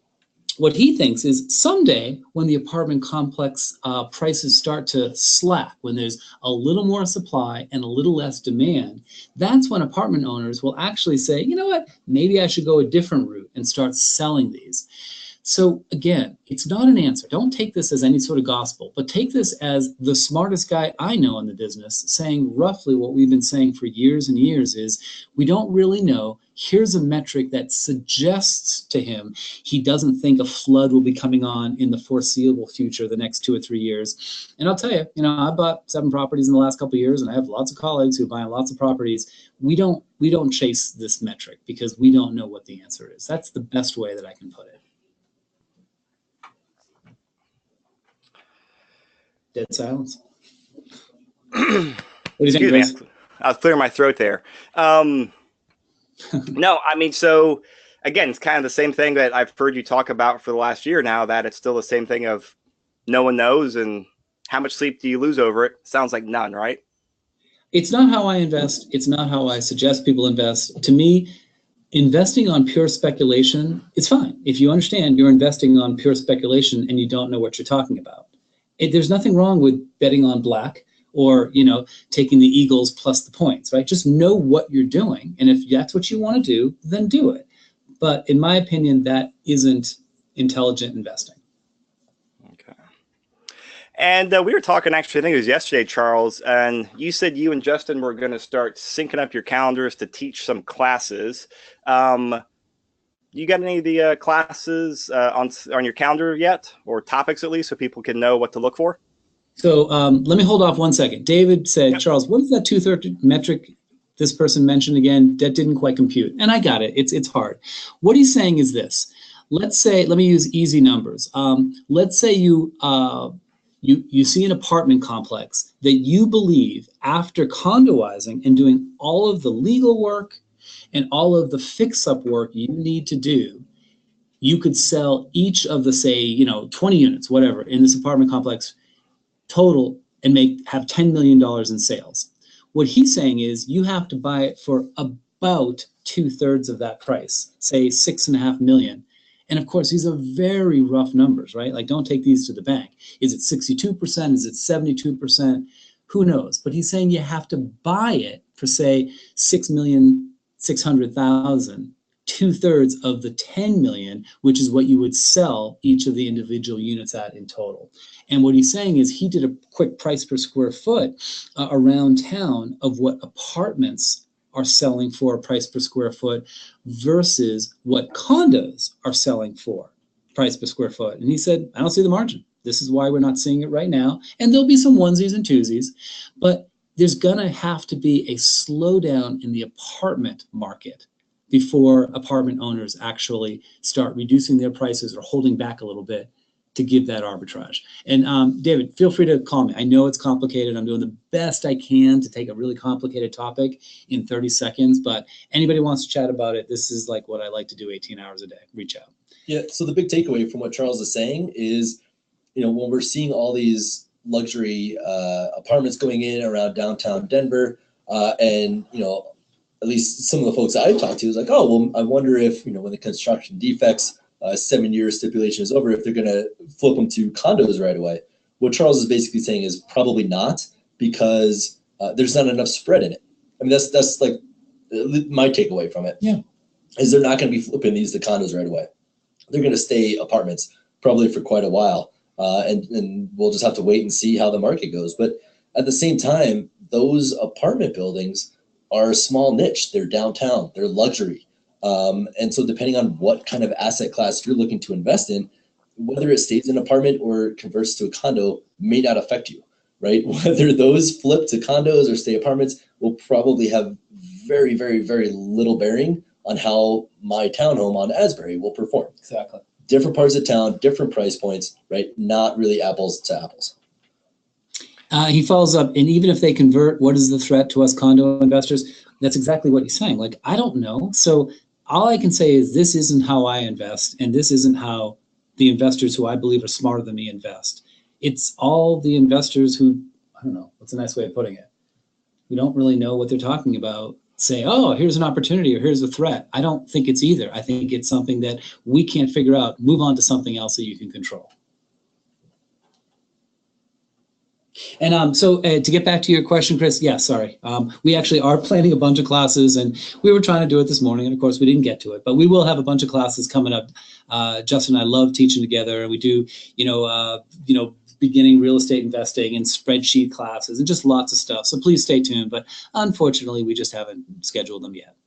what he thinks is someday when the apartment complex prices start to slack, when there's a little more supply and a little less demand, that's when apartment owners will actually say, you know what, maybe I should go a different route and start selling these. So again, it's not an answer. Don't take this as any sort of gospel, but take this as the smartest guy I know in the business saying roughly what we've been saying for years and years is we don't really know. Here's a metric that suggests to him he doesn't think a flood will be coming on in the foreseeable future, the next 2 or 3 years. And I'll tell you, I bought 7 properties in the last couple of years, and I have lots of colleagues who are buying lots of properties. We don't chase this metric because we don't know what the answer is. That's the best way that I can put it. Dead silence. What do you think, Chris? I was clearing my throat there. No, I mean, so again, it's kind of the same thing that I've heard you talk about for the last year now, that it's still the same thing of no one knows, and how much sleep do you lose over it? Sounds like none, right? It's not how I invest. It's not how I suggest people invest. To me, investing on pure speculation is fine. If you understand you're investing on pure speculation and you don't know what you're talking about. There's nothing wrong with betting on black or, taking the Eagles plus the points, right? Just know what you're doing. And if that's what you want to do, then do it. But in my opinion, that isn't intelligent investing. Okay. And we were talking, actually, I think it was yesterday, Charles, and you said you and Justin were going to start syncing up your calendars to teach some classes. You got any of the classes on your calendar yet, or topics at least, so people can know what to look for? So let me hold off 1 second. David said, yep. Charles, what is that 2/3 metric this person mentioned again? That didn't quite compute. And I got it. It's hard. What he's saying is this. Let's say, let me use easy numbers. Let's say you You see an apartment complex that you believe, after condoizing and doing all of the legal work and all of the fix-up work you need to do, you could sell each of the, say, 20 units, whatever, in this apartment complex total and have $10 million in sales. What he's saying is you have to buy it for about 2/3 of that price, say $6.5 million. And of course, these are very rough numbers, right? Like, don't take these to the bank. Is it 62%? Is it 72%? Who knows? But he's saying you have to buy it for, say, $6,600,000, 2/3 of the 10 million, which is what you would sell each of the individual units at in total. And what he's saying is he did a quick price per square foot around town of what apartments are selling for a price per square foot versus what condos are selling for price per square foot. And he said, I don't see the margin. This is why we're not seeing it right now. And there'll be some onesies and twosies, but there's gonna have to be a slowdown in the apartment market before apartment owners actually start reducing their prices or holding back a little bit to give that arbitrage. And David, feel free to call me. I know it's complicated. I'm doing the best I can to take a really complicated topic in 30 seconds, but anybody wants to chat about it, this is like what I like to do 18 hours a day. Reach out. Yeah, so the big takeaway from what Charles is saying is, when we're seeing all these luxury apartments going in around downtown Denver, and, at least some of the folks I've talked to is like, oh, well, I wonder if, when the construction defects 7-year stipulation is over, if they're going to flip them to condos right away. What Charles is basically saying is probably not, because there's not enough spread in it. I mean, that's like my takeaway from it. Yeah, is they're not going to be flipping these to condos right away. They're going to stay apartments probably for quite a while, and we'll just have to wait and see how the market goes. But at the same time, those apartment buildings are a small niche. They're downtown. They're luxury. And so depending on what kind of asset class you're looking to invest in, whether it stays an apartment or converts to a condo may not affect you, right? Whether those flip to condos or stay apartments will probably have very, very, very little bearing on how my townhome on Asbury will perform. exactly. Different parts of town, different price points, right? Not really apples to apples. He follows up, and even if they convert, what is the threat to us condo investors? That's exactly what he's saying. Like, I don't know. So all I can say is this isn't how I invest, and this isn't how the investors who I believe are smarter than me invest. It's all the investors who, I don't know, what's a nice way of putting it? We don't really know what they're talking about. Say, oh, here's an opportunity or here's a threat. I don't think it's either. I think it's something that we can't figure out. Move on to something else that you can control. And so to get back to your question, Chris, yeah, sorry. We actually are planning a bunch of classes, and we were trying to do it this morning, and of course we didn't get to it, but we will have a bunch of classes coming up. Justin and I love teaching together, and we do, beginning real estate investing and spreadsheet classes and just lots of stuff. So please stay tuned, but unfortunately we just haven't scheduled them yet.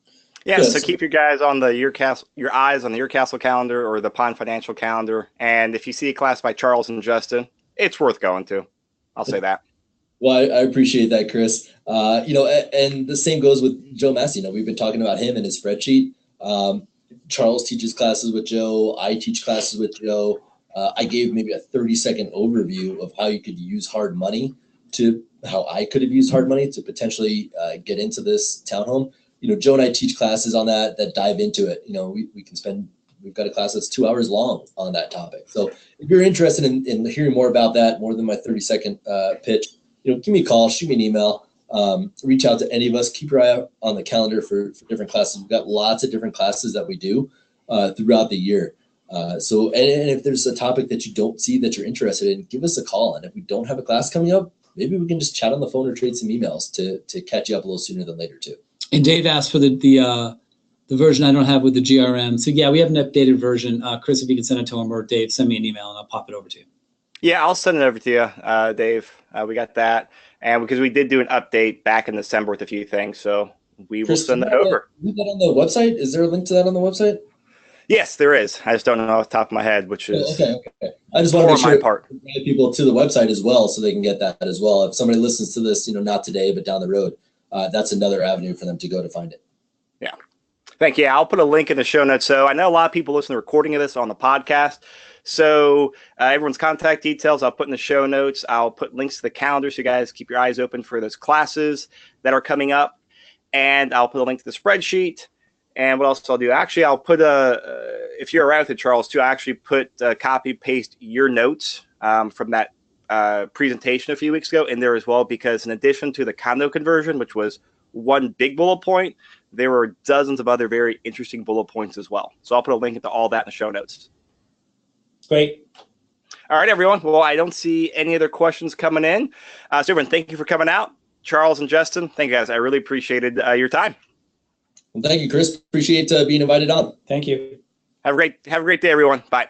Yeah, so keep your eyes on the Your Castle calendar or the Pond Financial calendar. And if you see a class by Charles and Justin, it's worth going to. I'll say that. Well, I appreciate that, Chris. And the same goes with Joe Massey. We've been talking about him and his spreadsheet. Charles teaches classes with Joe. I teach classes with Joe. I gave maybe a 30-second overview of how you could use hard money to how I could have used hard money to potentially get into this townhome. Joe and I teach classes on that dive into it. We've got a class that's 2 hours long on that topic. So if you're interested in hearing more about that, more than my 30-second pitch, give me a call, shoot me an email, reach out to any of us. Keep your eye out on the calendar for different classes. We've got lots of different classes that we do throughout the year. And if there's a topic that you don't see that you're interested in, give us a call. And if we don't have a class coming up, maybe we can just chat on the phone or trade some emails to catch you up a little sooner than later too. And Dave asked for the version I don't have with the GRM. So yeah, we have an updated version. Chris, if you can send it to him, or Dave, send me an email and I'll pop it over to you. Yeah, I'll send it over to you, Dave. We got that. And because we did do an update back in December with a few things, so we will send that over. Is that on the website? Is there a link to that on the website? Yes, there is. I just don't know off the top of my head, which is okay. I just want to make sure my part. People to the website as well, so they can get that as well. If somebody listens to this, not today, but down the road, that's another avenue for them to go to find it. Yeah. Thank you. I'll put a link in the show notes. So I know a lot of people listen to the recording of this on the podcast. So everyone's contact details I'll put in the show notes. I'll put links to the calendar so you guys keep your eyes open for those classes that are coming up. And I'll put a link to the spreadsheet. And what else I'll do? Actually, I'll put if you're around with it, Charles, too, I actually put copy paste your notes from that presentation a few weeks ago in there as well, because in addition to the condo conversion, which was one big bullet point, there were dozens of other very interesting bullet points as well. So I'll put a link to all that in the show notes. Great. All right, everyone. Well, I don't see any other questions coming in. So everyone, thank you for coming out. Charles and Justin, thank you guys. I really appreciated your time. Well, thank you, Chris. Appreciate being invited on. Thank you. Have a great day, everyone. Bye.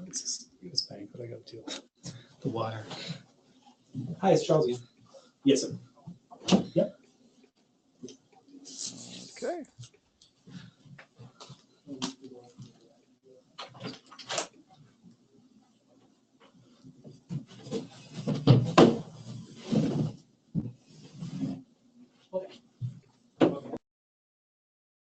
This bank, but I got to the wire. Hi, it's Charles again. Yes, sir. Yep. Okay.